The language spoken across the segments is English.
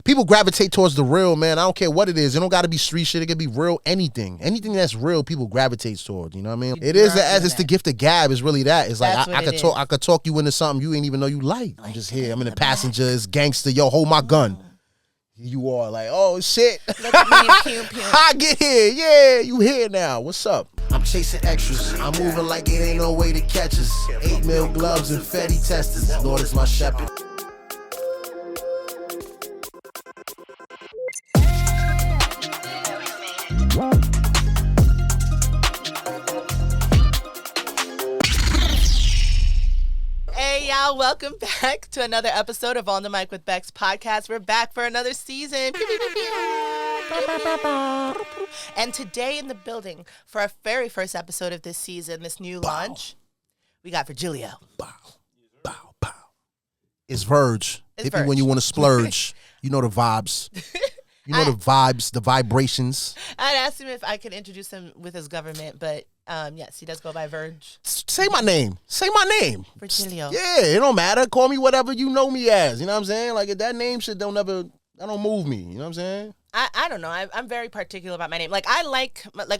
people gravitate towards the real, man. I don't care what it is. It don't got to be street shit. It could be real anything. Anything that's real, people gravitate towards. You know what I mean? It is it's the gift of gab. It's really that. It's like I could talk you into something you ain't even know you like. I'm just here. I'm in the passenger. It's gangster. Yo, hold my gun. You are like, oh shit. I get here. Yeah, you here now. What's up? I'm chasing extras. I'm moving like it ain't no way to catch us. 8 mil gloves and Fetty testers. Lord is my shepherd. Hey y'all, welcome back to another episode of On the Mic with Bex podcast. We're back for another season. And today in the building for our very first episode of this season, this new launch, we got Virgilio. Bow, bow, bow. It's Virg. Hit me when you want to splurge. You know the vibes. You know the vibes, the vibrations. I'd asked him if I could introduce him with his government, but yes, he does go by Virg. Say my name. Say my name. Virgilio. Yeah, it don't matter. Call me whatever you know me as. You know what I'm saying? Like, if that name shit that don't move me. You know what I'm saying? I don't know. I'm very particular about my name. Like,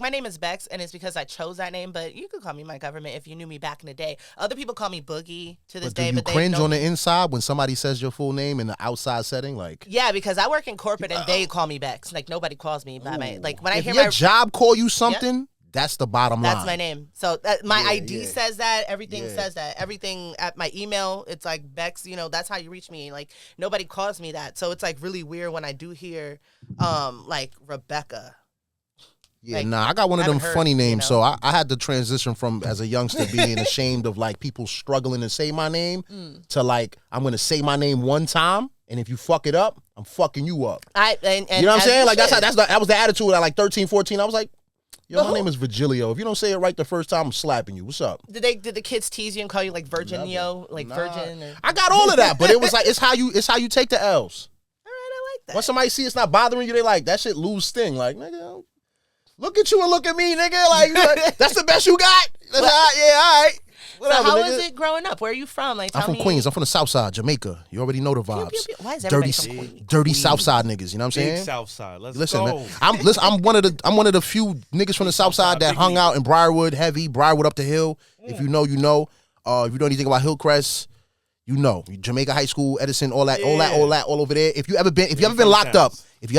my name is Bex, and it's because I chose that name, but you could call me my government if you knew me back in the day. Other people call me Boogie to this day. Do you cringe on the inside when somebody says your full name in the outside setting? Like, yeah, because I work in corporate and they call me Bex. Like, nobody calls me by my, like, when I hear your job call you something, yeah. That's the bottom line. That's my name. So my ID says that. Everything says that. Everything at my email, it's like Bex, that's how you reach me. Like, nobody calls me that. So it's like really weird when I do hear like Rebecca. Yeah, like, I got one of them funny names. So I had to transition from, as a youngster, being ashamed of like people struggling to say my name to like, I'm going to say my name one time. And if you fuck it up, I'm fucking you up. And you know what I'm saying? Like, that was the attitude at like 13, 14. I was like, yo, my name is Virgilio. If you don't say it right the first time, I'm slapping you. What's up? Did the kids tease you and call you like Virginio, like Virgin? Or... I got all of that, but it was like it's how you take the L's. All right, I like that. When somebody see it's not bothering you, they like that shit lose sting. Like, nigga, look at you and look at me, nigga. Like that's the best you got. All right. Whatever, so how was it growing up? Where are you from? Like, I'm from Queens. I'm from the South Side, Jamaica. You already know the vibes. Pew, pew, pew. Why is everybody from Queens? Dirty South Side niggas. You know what I'm saying? Big South Side. Let's go. Man, I'm one of the few niggas from the South Side that hung out in Briarwood, Briarwood up the hill. If you know, you know. If you know anything about Hillcrest, you know. Jamaica High School, Edison, all that, all over there. If you ever been locked up, and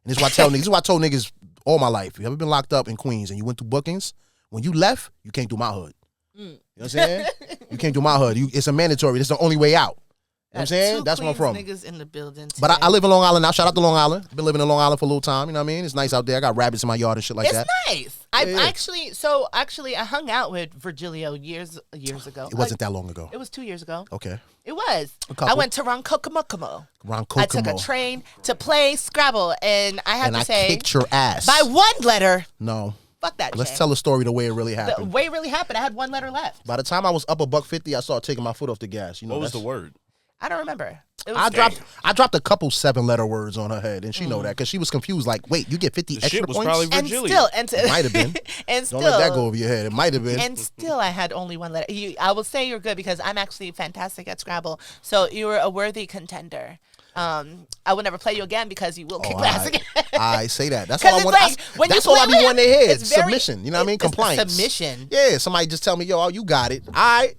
this is what I told niggas all my life. If you ever been locked up in Queens and you went through bookings, when you left, you can't do my hood. You know what I'm saying? You can't do my hood. It's a mandatory. It's the only way out. You know what I'm saying? That's where I'm from. Niggas in the building today. But I live in Long Island now. Shout out to Long Island. Been living in Long Island for a little time. You know what I mean? It's nice out there. I got rabbits in my yard and shit like that. It's nice. Actually, I hung out with Virgilio years ago. It wasn't that long ago. It was 2 years ago. Okay. It was. I went to Ronkonkoma. I took a train to play Scrabble, and I had to say, I kicked your ass. By one letter. No. Fuck that. Let's tell the story the way it really happened. The way it really happened. I had one letter left. By the time I was up $1.50, I started taking my foot off the gas. You know, what was the word? I don't remember. I dropped a couple 7-letter words on her head, and she know that because she was confused. Like, wait, you get 50 extra shit was points? Probably Virgilia. It might have been. And don't let that go over your head. It might have been. And still, I had only one letter. I will say you're good because I'm actually fantastic at Scrabble. So you were a worthy contender. I will never play you again because you will kick my ass again. I say that. That's all I want. Like, that's all I be wanting to hear. Submission. You know what I mean? Compliance. Submission. Yeah. Somebody just tell me, yo, you got it. I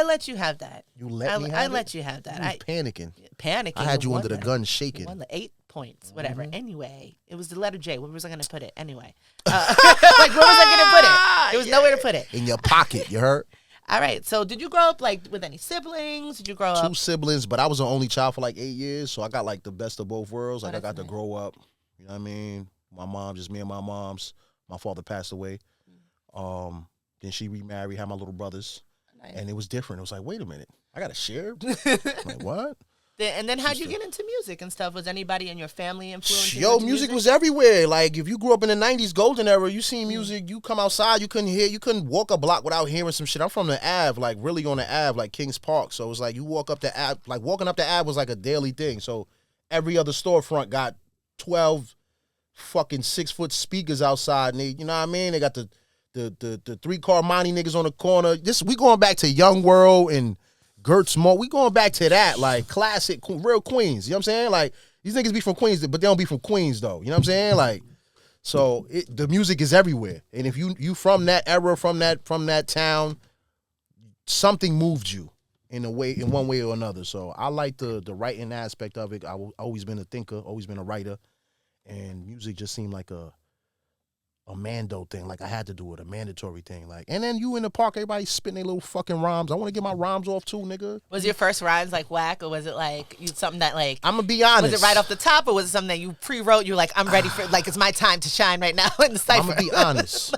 let you have that. You let me have it? I let you have that. You panicking. I had you under the gun shaking. You won the 8 points. Whatever. Anyway, it was the letter J. Where was I going to put it? Anyway. Like, where was I going to put it? There was nowhere to put it. In your pocket. You heard? All right. So did you grow up like with any siblings? Did you grow up? 2 siblings, but I was an only child for like 8 years. So I got like the best of both worlds. Like I got to grow up. You know what I mean? My mom, just me and my moms. My father passed away. Then she remarried, had my little brothers. Nice. And it was different. It was like, wait a minute. I got to share? Like, what? And then how'd you get into music and stuff? Was anybody in your family influenced? Yo, music was everywhere. Like, if you grew up in the 90s golden era, you seen music, you come outside, you couldn't walk a block without hearing some shit. I'm from the Ave, like really on the Ave, like Kings Park. So it was like you walk up the Ave, like walking up the Ave was like a daily thing. So every other storefront got 12 fucking 6-foot speakers outside. And they, you know what I mean? They got the 3-car Monty niggas on the corner. We going back to Young World and Gertz Mall. We going back to that, like classic, real Queens. You know what I'm saying? Like these niggas be from Queens, but they don't be from Queens though. You know what I'm saying? Like, so the music is everywhere, and if you from that era, from that town, something moved you in one way or another. So I like the writing aspect of it. I've always been a thinker, always been a writer, and music just seemed like a Mando thing, like I had to do it, a mandatory thing. Like, and then you in the park, everybody spitting their little fucking rhymes. I want to get my rhymes off too, nigga. Was your first rhymes like whack, or was it like something that like? I'm gonna be honest. Was it right off the top, or was it something that you pre-wrote? You're like, I'm ready for like it's my time to shine right now in the cipher. I'm gonna be honest.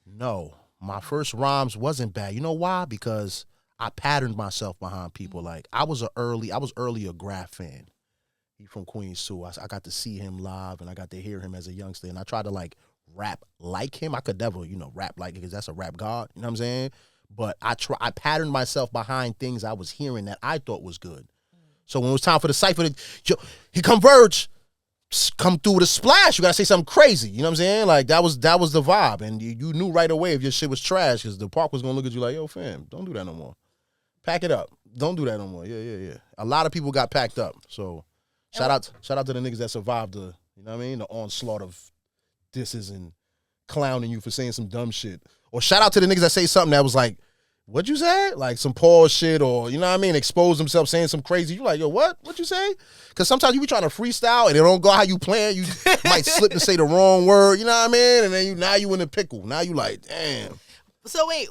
No, my first rhymes wasn't bad. You know why? Because I patterned myself behind people. Like I was early a Graf fan. He from Queens too. I got to see him live, and I got to hear him as a youngster, and I tried to like rap like him. I could never, rap like it because that's a rap god. You know what I'm saying? But I patterned myself behind things I was hearing that I thought was good. So when it was time for the cipher, he converge, come through with a splash. You gotta say something crazy. You know what I'm saying? Like that was the vibe, and you knew right away if your shit was trash because the park was gonna look at you like, yo, fam, don't do that no more. Pack it up. Don't do that no more. Yeah. A lot of people got packed up. So shout out to the niggas that survived the onslaught of disses and clowning you for saying some dumb shit. Or shout out to the niggas that say something that was like, what'd you say? Like some Paul shit, or expose themselves saying some crazy. You like, yo, what'd you say? Because sometimes you be trying to freestyle and it don't go how you plan. You might slip and say the wrong word, you know what I mean? And then now you in the pickle. Now you like, damn. So wait,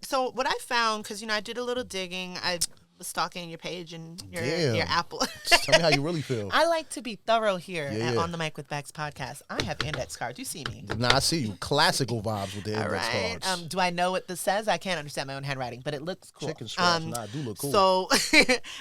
so what I found, because I did a little digging, I was stalking your page and your Apple. Tell me how you really feel. I like to be thorough here at On the Mic with Bex podcast. I have index cards. You see me. Nah, I see you. Classical vibes with the index cards. Do I know what this says? I can't understand my own handwriting, but it looks cool. Chicken scratch. Nah, it do look cool. So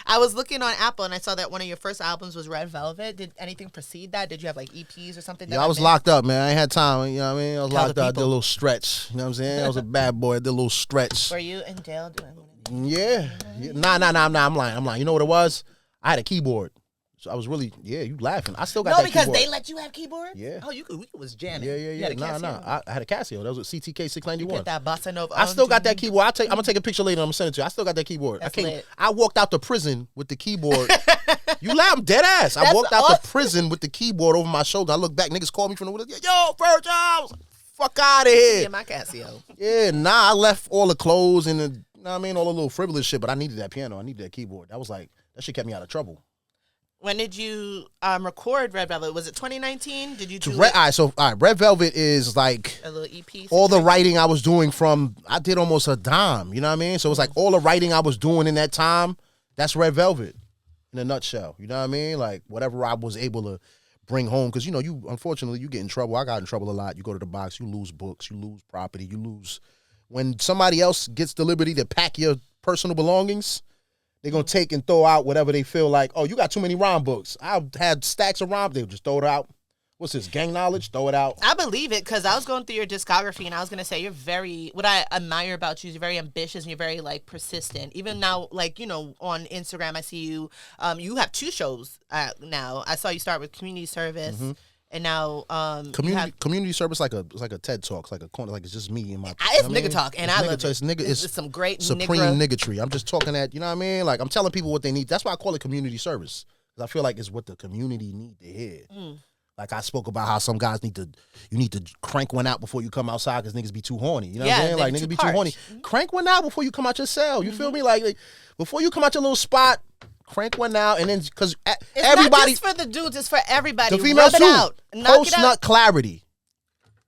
I was looking on Apple and I saw that one of your first albums was Red Velvet. Did anything precede that? Did you have like EPs or something? Yeah, I was locked up, man. I ain't had time. You know what I mean? I was locked up. I did a little stretch. You know what I'm saying? I was a bad boy. I did a little stretch. Were you and Dale doing one of these? Yeah. Nah, I'm lying. You know what it was? I had a keyboard. So I was really, you laughing. I still got that keyboard. No, because they let you have keyboard? Yeah. Oh, we was jamming. Yeah. Nah. I had a Casio. That was a CTK 691. You get that bossa nova. I still got that keyboard. I'm going to take a picture later and I'm going to send it to you. I still got that keyboard. I walked out the prison with the keyboard. You laugh, I'm dead ass. I walked out the prison with the keyboard over my shoulder. I look back, niggas called me from the window. Yo, Virg, fuck out of here. Yeah, my Casio. Yeah, nah, I left all the clothes and the, all the little frivolous shit, but I needed that piano. I needed that keyboard. That shit kept me out of trouble. When did you record Red Velvet? Was it 2019? Did you do Red Velvet is like a little EP? All the writing I was doing I did almost a dime, you know what I mean? So it was like all the writing I was doing in that time, that's Red Velvet in a nutshell. You know what I mean? Like whatever I was able to bring home, because you unfortunately you get in trouble. I got in trouble a lot. You go to the box, you lose books, you lose property, you lose. When somebody else gets the liberty to pack your personal belongings, they're going to take and throw out whatever they feel like. Oh, you got too many rhyme books. I've had stacks of rhyme. They'll just throw it out. What's this, gang knowledge? Throw it out. I believe it, because I was going through your discography and I was going to say what I admire about you is you're very ambitious and you're very like persistent. Even now, like, on Instagram, I see you, you have 2 shows now. I saw you start with community service. Mm-hmm. And now, community service like a TED Talk, like a corner, like it's just me and my. It's nigga talk, and I love it. It's some great supreme niggatry. I'm just talking that, you know what I mean? Like I'm telling people what they need. That's why I call it community service, because I feel like it's what the community need to hear. Like I spoke about how some guys need to crank one out before you come outside because niggas be too horny. You know what I'm saying? Like niggas be too horny. Mm-hmm. Crank one out before you come out your cell. You feel me? Like before you come out your little spot. Crank one out, and then because everybody, it's not just for the dudes, it's for everybody. The females too. Out. Post nut clarity.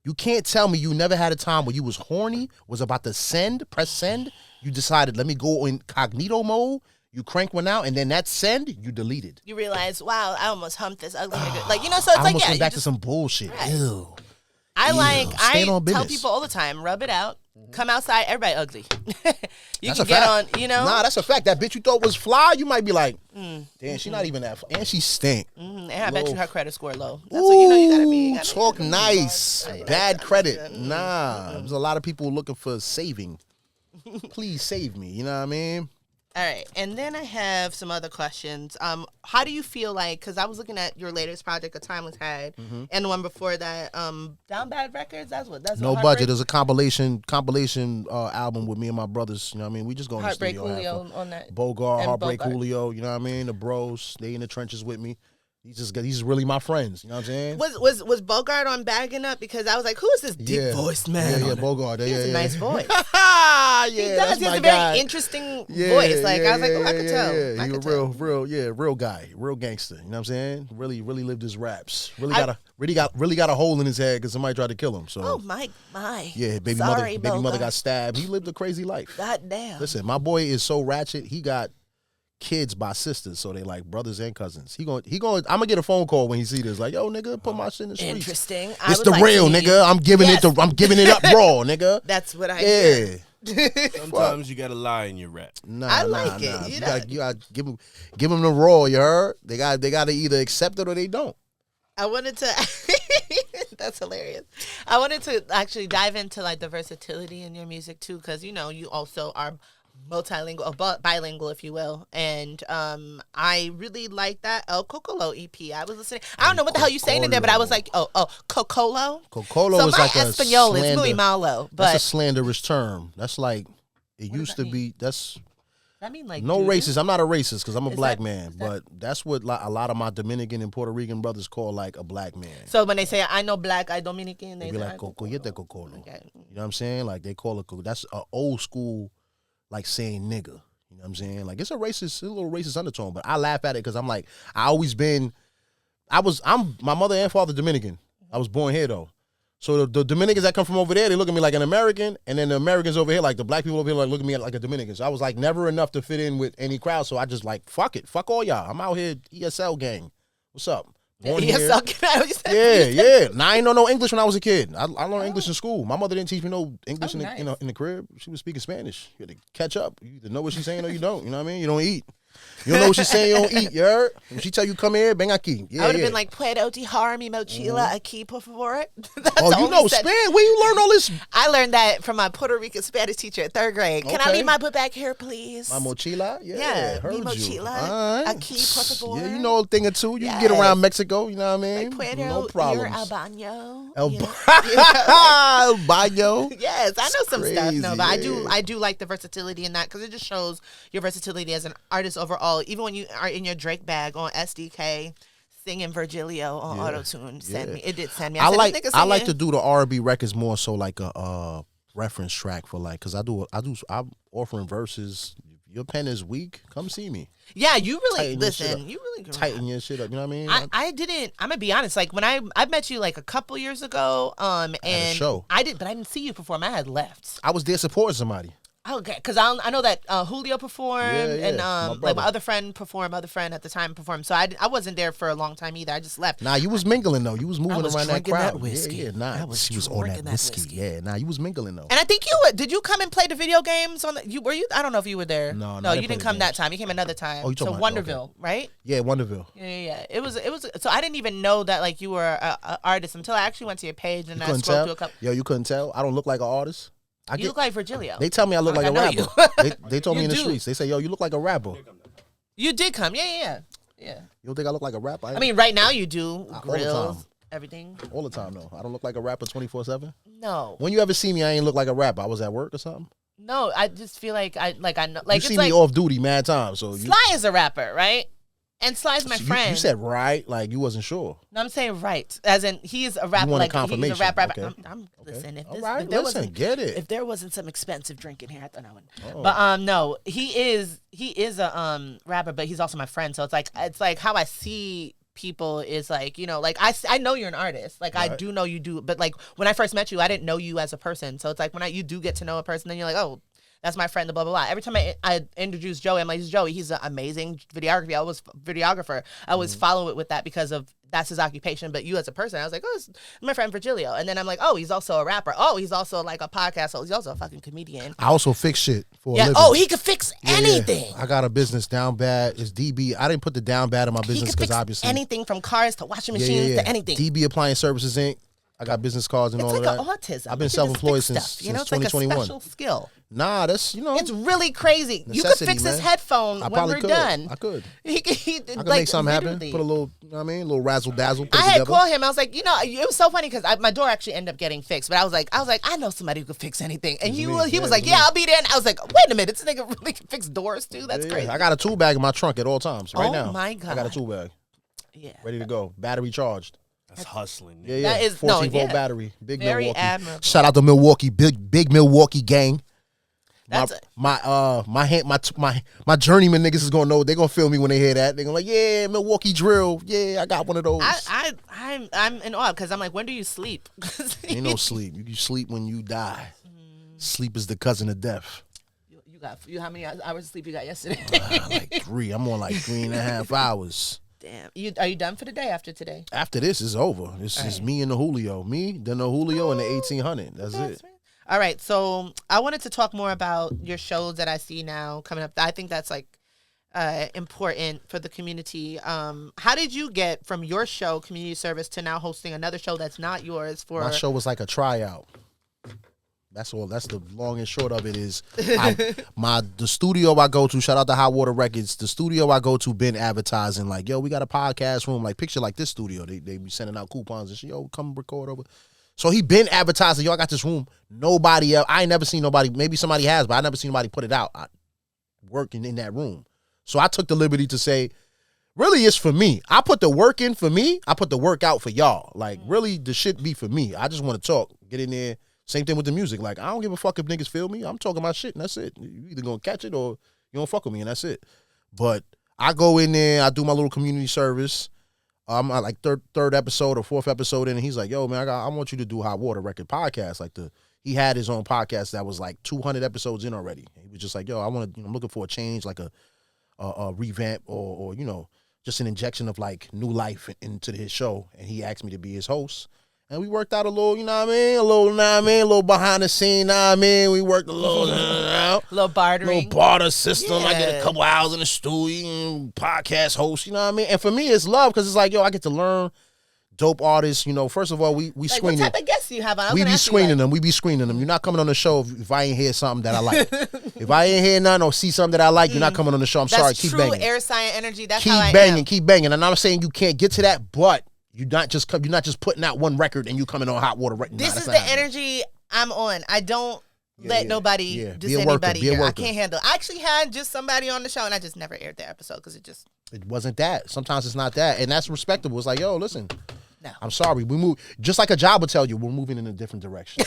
You can't tell me you never had a time where you was horny, was about to press send. You decided, let me go incognito mode. You crank one out, and then that send, you deleted. You realize, wow, I almost humped this ugly nigga. Like, so it's like, almost went back to some bullshit. Right. Ew. I tell people all the time, rub it out. Come outside, everybody ugly. That's can get fact. On, Nah, that's a fact. That bitch you thought was fly, you might be like, damn, she not even that fly. And she stink. And I bet you her credit score low. That's what you gotta be. Talk nice. Bad credit. Nah. There's a lot of people looking for saving. Please save me. You know what I mean? All right, and then I have some other questions. How do you feel like? Because I was looking at your latest project, A Timeless Head, and the one before that, Down Bad Records. That's No budget. There's a compilation album with me and my brothers. You know what I mean? We just go in the studio. Heartbreak Julio on that. Bogart, Heartbreak Julio. You know what I mean? The bros, they in the trenches with me. He's really my friends. You know what I'm saying? Was Bogart on Bagging Up? Because I was like, who is this deep voiced man? Yeah, Bogart. He has a nice voice. He does. He has a very interesting voice. Like I was like, I could tell. Yeah, he a real guy, real gangster. You know what I'm saying? Really lived his raps. Really got a hole in his head because somebody tried to kill him. So. Oh my. Yeah, baby mother got stabbed. He lived a crazy life. God damn. Listen, my boy is so ratchet. He got kids by sisters, so they like brothers and cousins. He going I'm gonna get a phone call when he see this, like, yo, nigga, put my shit in the streets. Interesting. It's the real, nigga. I'm giving it up raw, nigga. That's what I hear. Sometimes you gotta lie in your rap. I like it. You gotta give them the raw. You heard? They gotta either accept it or they don't. I wanted to. That's hilarious. I wanted to actually dive into like the versatility in your music too, because you also are multilingual, bilingual, if you will, and I really like that El Cocolo EP. I was listening. I don't know what the hell you saying in there, but I was like, Cocolo. Cocolo so is like a Espanol is muy malo, but that's a slanderous term. That's like it used to be. That's. I mean, like no racist. I'm not a racist because I'm a black man, but that's what a lot of my Dominican and Puerto Rican brothers call like a black man. So when they say I know black, I Dominican, they be like Cocoyete Cocolo. Okay. You know what I'm saying? Like they call it. That's an old school, like saying nigga. You know what I'm saying? Like it's a little racist undertone, but I laugh at it because I'm like I'm my mother and father Dominican. I was born here though. So the Dominicans that come from over there, they look at me like an American, and then the Americans over here, like the black people over here, like look at me like a Dominican. So I was like never enough to fit in with any crowd. So I just like fuck it, fuck all y'all. I'm out here ESL gang. What's up? ESL gang. Yeah. Now I ain't know no English when I was a kid. I learned English in school. My mother didn't teach me no English in the crib. She was speaking Spanish. You had to catch up. You either know what she's saying or you don't. You know what I mean? You don't eat. You don't know what she's saying, you don't eat, you heard? When she tell you come here, ven aquí. Yeah, I would have been like, puedo dejar mi mochila aquí, por favor. You know Spanish? Where you learn all this? I learned that from my Puerto Rican Spanish teacher at 3rd grade. Can I leave my book back here, please? My mochila? Yeah, mi mochila aquí, por favor. Yeah, you know a thing or two. You can get around Mexico, you know what I mean? Like, no problems. El baño. El baño. Yes, I know some stuff. No, but I do like the versatility in that because it just shows your versatility as an artist overall. Even when you are in your Drake bag on SDK singing Virgilio on Auto-Tune, it did send me. I like to do the R&B records more so like a reference track for like, because I'm offering verses. Your pen is weak. Come see me. Yeah, you really listen. You really tighten your shit up. You know what I mean? I didn't. I'm gonna be honest. Like when I met you like a couple years ago. And at a show. I didn't see you perform. I had left. I was there supporting somebody. Okay, because I know that Julio performed and like my other friend at the time performed. So I wasn't there for a long time either. I just left. Nah, you was mingling though. You was moving around that crowd. That whiskey. She was on that whiskey. Yeah, nah, you was mingling though. And I think did you come and play the video games on the, were you? I don't know if you were there. No, you didn't come that time. You came another time. Oh, you talking about Wonderville, right? Yeah, Wonderville. Yeah. It was. So I didn't even know that like you were an artist until I actually went to your page and I scrolled through a couple. Yo, you couldn't tell? I don't look like an artist. You look like Virgilio. They tell me I look like a rapper. They told me in the streets. They say, yo, you look like a rapper. You did come. Yeah. You don't think I look like a rapper? I mean, right now you do. Grills, everything. All the time, though. I don't look like a rapper 24/7? No. When you ever see me, I ain't look like a rapper. I was at work or something? No, I just feel like I know. Like, you see me off duty mad times. So Sly is a rapper, right? And Sly's my friend. You said right, like you wasn't sure. No, I'm saying right, as in he's a rapper. You want like a confirmation? He's a rapper. Okay. Listen, get it. If there wasn't some expensive drink in here, I thought I would. Oh. But no, he is a rapper, but he's also my friend. So it's like how I see people is like, like I know you're an artist. Like right. I do know you do, but like when I first met you, I didn't know you as a person. So it's like when you do get to know a person, then you're like, oh, that's my friend, blah, blah, blah. Every time I introduce Joey, I'm like, this is Joey. He's an amazing videographer. I always follow it with that because of that's his occupation. But you as a person, I was like, oh, this is my friend Virgilio. And then I'm like, oh, he's also a rapper. Oh, he's also like a podcast host. He's also a fucking comedian. I also fix shit for a living. Oh, he could fix anything. Yeah. I got a business down bad. It's DB. I didn't put the down bad in my business because obviously. Anything from cars to washing machines to anything. DB Appliance Services Inc. I got business cards and all of that. It's like autism. I've been self-employed since it's 2021. Like a special skill. Nah, that's, It's really crazy. You could fix his headphone when we're done. I could. I could make something happen. Put a little, you know what I mean? A little razzle dazzle. I had called him. I was like, it was so funny because my door actually ended up getting fixed. But I was like, I know somebody who could fix anything. And he was like, yeah, I'll be there. And I was like, wait a minute, this nigga really can fix doors too? That's crazy. I got a tool bag in my trunk at all times right now. Oh my God. I got a tool bag. Yeah. Ready to go. Battery charged. That's hustling. Yeah. That is 14-volt battery. Big very Milwaukee. Admirable. Shout out to Milwaukee. Big Milwaukee gang. My journeyman niggas is gonna know. They're gonna feel me when they hear that. They're gonna like, yeah, Milwaukee drill. Yeah, I got one of those. I'm in awe because I'm like, when do you sleep? Ain't no sleep. You sleep when you die. Sleep is the cousin of death. You how many hours of sleep you got yesterday? Like 3. I'm on like 3.5 hours. Damn. Are you done for the day after today? After this is over. This is me and the Julio. Me, then the Julio, and the 1800. That's it. Right. All right. So I wanted to talk more about your shows that I see now coming up. I think that's like important for the community. How did you get from your show, community service, to now hosting another show that's not yours? My show was like a tryout. That's all. That's the long and short of it is the studio I go to, shout out to Hot Water Records, the studio I go to been advertising like, yo, we got a podcast room, like picture like this studio. They be sending out coupons and shit, yo, come record over. So he been advertising, yo, I got this room. Nobody else, I ain't never seen nobody, maybe somebody has, but I never seen nobody put it out working in that room. So I took the liberty to say, really it's for me. I put the work in for me. I put the work out for y'all. Like really the shit be for me. I just want to talk, get in there. Same thing with the music. Like, I don't give a fuck if niggas feel me. I'm talking my shit, and that's it. You either gonna catch it or you don't fuck with me, and that's it. But I go in there, I do my little community service. I'm at like third episode or 4th episode in, and he's like, yo, man, I want you to do Hot Water Record podcast. Like he had his own podcast that was like 200 episodes in already. He was just like, yo, I'm looking for a change, like a revamp or just an injection of like new life into his show. And he asked me to be his host. And we worked out a little, you know what I mean? A little behind the scene, you know what I mean? We worked a little, little bartering. Little barter system. Yeah. I get a couple hours in the studio, podcast host, you know what I mean? And for me, it's love because it's like, yo, I get to learn dope artists. You know, first of all, we like, screen them. What type of guests do you have on? We be screening them. We be screening them. You're not coming on the show if I ain't hear something that I like. If I ain't hear nothing or see something that I like, you're not coming on the show. I'm sorry. Keep banging. That's true air sign energy. That's keep how I banging, am. Keep banging. And I'm not saying you can't get to that, but you're not just putting out one record and you coming on Hot Water Record. This is the energy I'm on. I don't let nobody diss anybody here. I can't handle it. I actually had just somebody on the show and I just never aired the episode because it wasn't that. Sometimes it's not that. And that's respectable. It's like, yo, listen. No. I'm sorry. We move just like a job will tell you, we're moving in a different direction.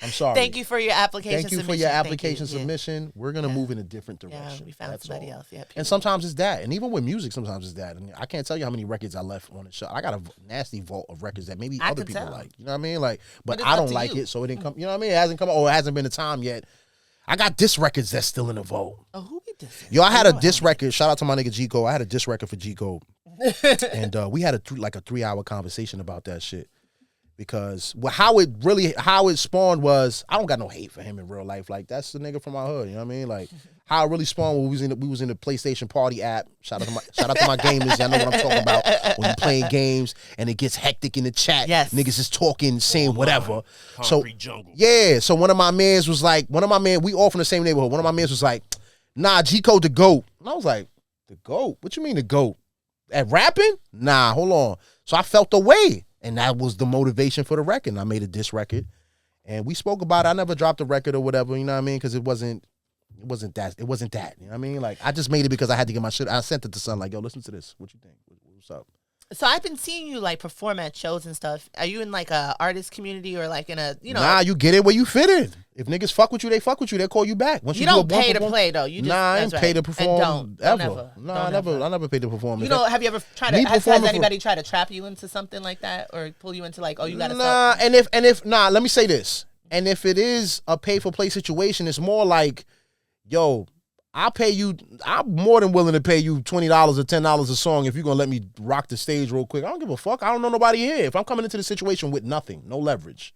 I'm sorry. Thank you for your application submission. Thank you for your application submission. Yeah. We're going to move in a different direction. Yeah, we found somebody else. Yeah, and sometimes it's that. And even with music, sometimes it's that. And I can't tell you how many records I left on the show. I got a nasty vault of records that maybe other people like. You know what I mean? Like, but I don't like it, so it didn't come. You know what I mean? It hasn't come, or it hasn't been the time yet. I got disc records that's still in the vault. Oh, who be dissing? Yo, I had a disc record. Shout out to my nigga G Code. I had a disc record for G Code. And we had a 3-hour conversation about that shit. Because how it spawned was, I don't got no hate for him in real life. Like, that's the nigga from my hood, you know what I mean? Like, how it really spawned when we was in the PlayStation Party app. Shout out to my gamers, y'all know what I'm talking about. When you playing games and it gets hectic in the chat, yes. Niggas is talking, saying whatever. Concrete jungle. Yeah, so one of my mans was like, we all from the same neighborhood. One of my mans was like, nah, G Code the GOAT. And I was like, the GOAT? What you mean the GOAT? At rapping? Nah, hold on. So I felt the way. And that was the motivation for the record. I made a diss record. And we spoke about it. I never dropped a record or whatever, you know what I mean? Because it wasn't that. You know what I mean? Like, I just made it because I had to get my shit. I sent it to son, like, yo, listen to this. What you think? What's up? So I've been seeing you like perform at shows and stuff. Are you in like a artist community or like in a, you know? Nah, you get it where you fit in. If niggas fuck with you, they fuck with you. They call you back. Once you don't pay to play though. You just, I ain't pay to perform ever. I never paid to perform. You know, have you ever tried to? Has anybody tried to trap you into something like that or pull you into like, oh, you gotta? Nah, and if let me say this. And if it is a pay for play situation, it's more like, yo, I'll pay you. I'm more than willing to pay you $20 or $10 a song if you're gonna let me rock the stage real quick. I don't give a fuck. I don't know nobody here. If I'm coming into the situation with nothing, no leverage,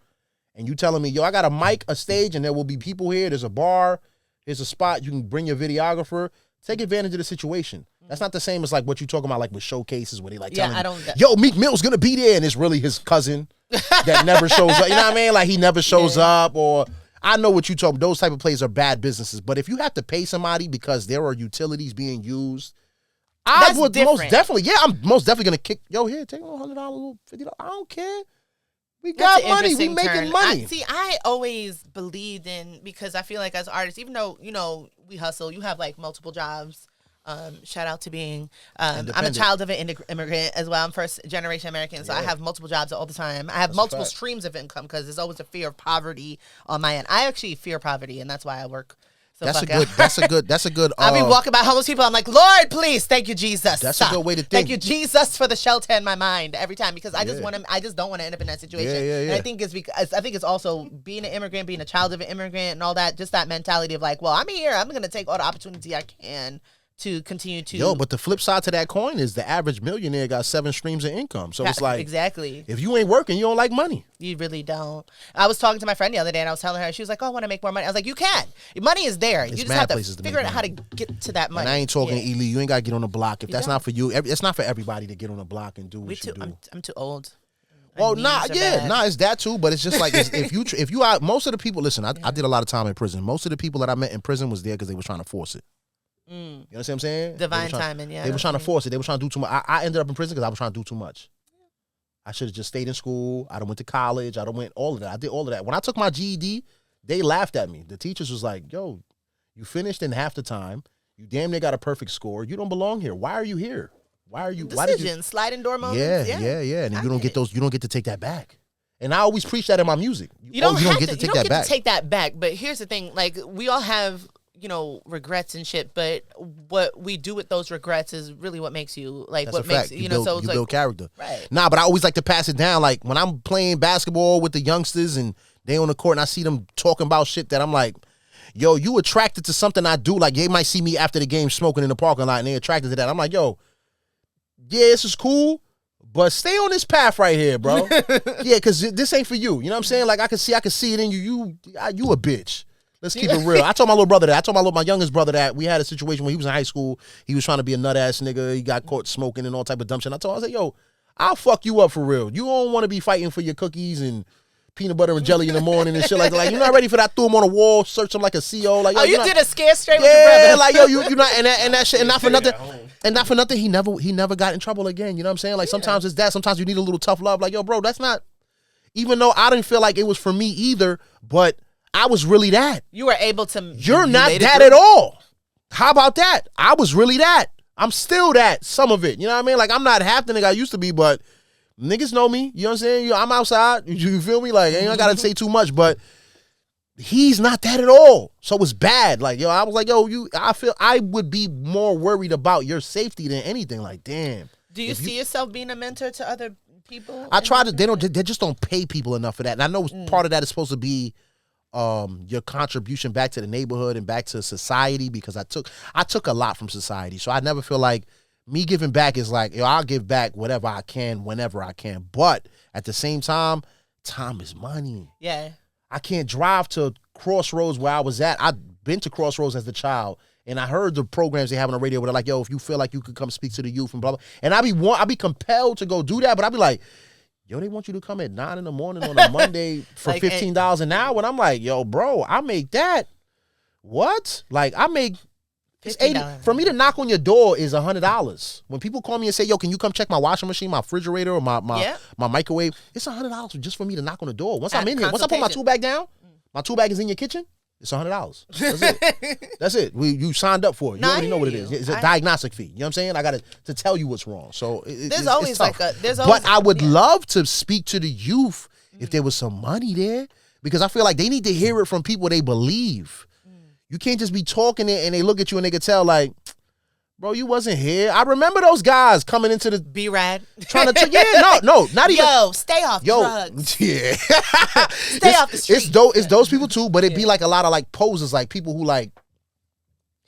and you telling me, yo, I got a mic, a stage, and there will be people here. There's a bar. Here's a spot. You can bring your videographer. Take advantage of the situation. That's not the same as like what you talking about, like with showcases where they like telling you, yo, Meek Mill's gonna be there, and it's really his cousin that never shows up. You know what I mean? Like he never shows up, or I know what you talk. Those type of places are bad businesses. But if you have to pay somebody because there are utilities being used, I would most definitely. Yeah, I'm most definitely gonna kick. Yo, here, take $100, $50. I don't care. We got money. We making money. I always believed in, because I feel like as artists, even though, you know, we hustle, you have like multiple jobs. Shout out to being, I'm a child of an immigrant as well. I'm first generation American, so I have multiple jobs all the time. I have multiple streams of income because there's always a fear of poverty on my end. I actually fear poverty, and that's why I work. So that's a good. I be walking by homeless people. I'm like, Lord, please, thank you, Jesus. That's a good way to think. Thank you, Jesus, for the shelter in my mind every time, because I just don't want to end up in that situation. And I think it's also being an immigrant, being a child of an immigrant, and all that. Just that mentality of like, well, I'm here. I'm gonna take all the opportunity I can to continue to. Yo, but the flip side to that coin is the average millionaire got 7 streams of income. So it's like, exactly. If you ain't working, you don't like money. You really don't. I was talking to my friend the other day, and I was telling her, she was like, "Oh, I want to make more money." I was like, "You can. Money is there. You just have to figure out how to get to that money." And I ain't talking elite. You ain't got to get on the block. If that's not for you, it's not for everybody to get on the block and do what you do. I'm too old. Well, it's that too. But it's just like if you are, most of the people. Listen, I did a lot of time in prison. Most of the people that I met in prison was there because they were trying to force it. You know what I'm saying? Divine timing, yeah. They were trying to force it. They were trying to do too much. I ended up in prison because I was trying to do too much. I should have just stayed in school. I done went to college. I done went all of that. I did all of that. When I took my GED, they laughed at me. The teachers was like, yo, you finished in half the time. You damn near got a perfect score. You don't belong here. Why are you here? Why are you? Decisions, sliding door moments. Yeah. And you don't get those. You don't get to take that back. And I always preach that in my music. You don't get to take that back. But here's the thing: like, we all have, you know, regrets and shit, but what we do with those regrets is really what makes you, like, that's what makes you know. So it's build character, right? Nah, but I always like to pass it down. Like when I'm playing basketball with the youngsters and they on the court, and I see them talking about shit that I'm like, yo, you attracted to something I do. Like they might see me after the game smoking in the parking lot, and they attracted to that. I'm like, yo, yeah, this is cool, but stay on this path right here, bro. Yeah, because this ain't for you. You know what I'm saying? Like I can see it in you. You a bitch. Let's keep it real. I told my little brother that. I told my youngest brother that we had a situation when he was in high school. He was trying to be a nut ass nigga. He got caught smoking and all type of dumb shit. I said, yo, I'll fuck you up for real. You don't want to be fighting for your cookies and peanut butter and jelly in the morning and shit like that. Like, you're not ready for that. Threw him on a wall, search him like a CO. Like, yo, you did a scare straight with your brother. Yeah, like, yo, you not, and that shit, and not for nothing. And not for nothing, he never got in trouble again. You know what I'm saying? Like, sometimes it's that. Sometimes you need a little tough love. Like, yo, bro, that's not, even though I didn't feel like it was for me either, but I was really that. You were able to. You're not that at all. How about that? I was really that. I'm still that. Some of it. You know what I mean? Like, I'm not half the nigga I used to be, but niggas know me. You know what I'm saying? I'm outside. You feel me? Like, I ain't gotta say too much, but he's not that at all. So it's bad. Like, yo, I was like, yo, I feel I would be more worried about your safety than anything. Like, damn. Do you see yourself being a mentor to other people? I try to. They just don't pay people enough for that. And I know part of that is supposed to be your contribution back to the neighborhood and back to society, because I took a lot from society. So I never feel like me giving back is like, yo, I'll give back whatever I can, whenever I can. But at the same time is money. Yeah. I can't drive to Crossroads where I was at. I've been to Crossroads as a child, and I heard the programs they have on the radio where they're like, yo, if you feel like you could come speak to the youth and blah, blah. And I be compelled to go do that, but I be like, yo, they want you to come at 9 a.m. on a Monday for like, $15 an hour. And I'm like, yo, bro, I make that. What? Like, I make, it's $80. For me to knock on your door is $100. When people call me and say, yo, can you come check my washing machine, my refrigerator, or my microwave? It's $100 just for me to knock on the door. Once I'm in here, once I put my tool bag down, my tool bag is in your kitchen, it's $100. That's it. That's it. You signed up for it. You already know what it is. It's a diagnostic fee. You know what I'm saying? I got to tell you what's wrong. So there's always like a. But I would love to speak to the youth if there was some money there, because I feel like they need to hear it from people they believe. You can't just be talking it and they look at you and they can tell like, bro, you wasn't here. I remember those guys coming into the B-Rad. Trying to no, not even. Yo, stay off drugs. Yeah. Stay off the street. It's those people too, but it'd be like a lot of like posers, like people who like,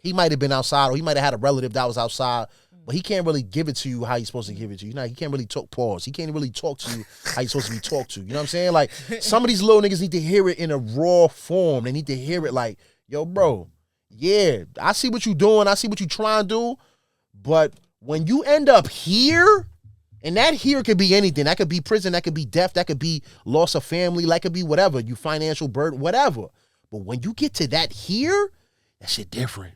he might have been outside or he might have had a relative that was outside, but he can't really give it to you how he's supposed to give it to you. He can't really talk pause. He can't really talk to you how you're supposed to be talked to. You know what I'm saying? Like, some of these little niggas need to hear it in a raw form. They need to hear it like, yo, bro, yeah, I see what you doing. I see what you trying to do. But when you end up here, And that here could be anything. That could be prison. That could be death. That could be loss of family. That could be whatever. You financial burden, whatever. But when you get to that here, that shit different.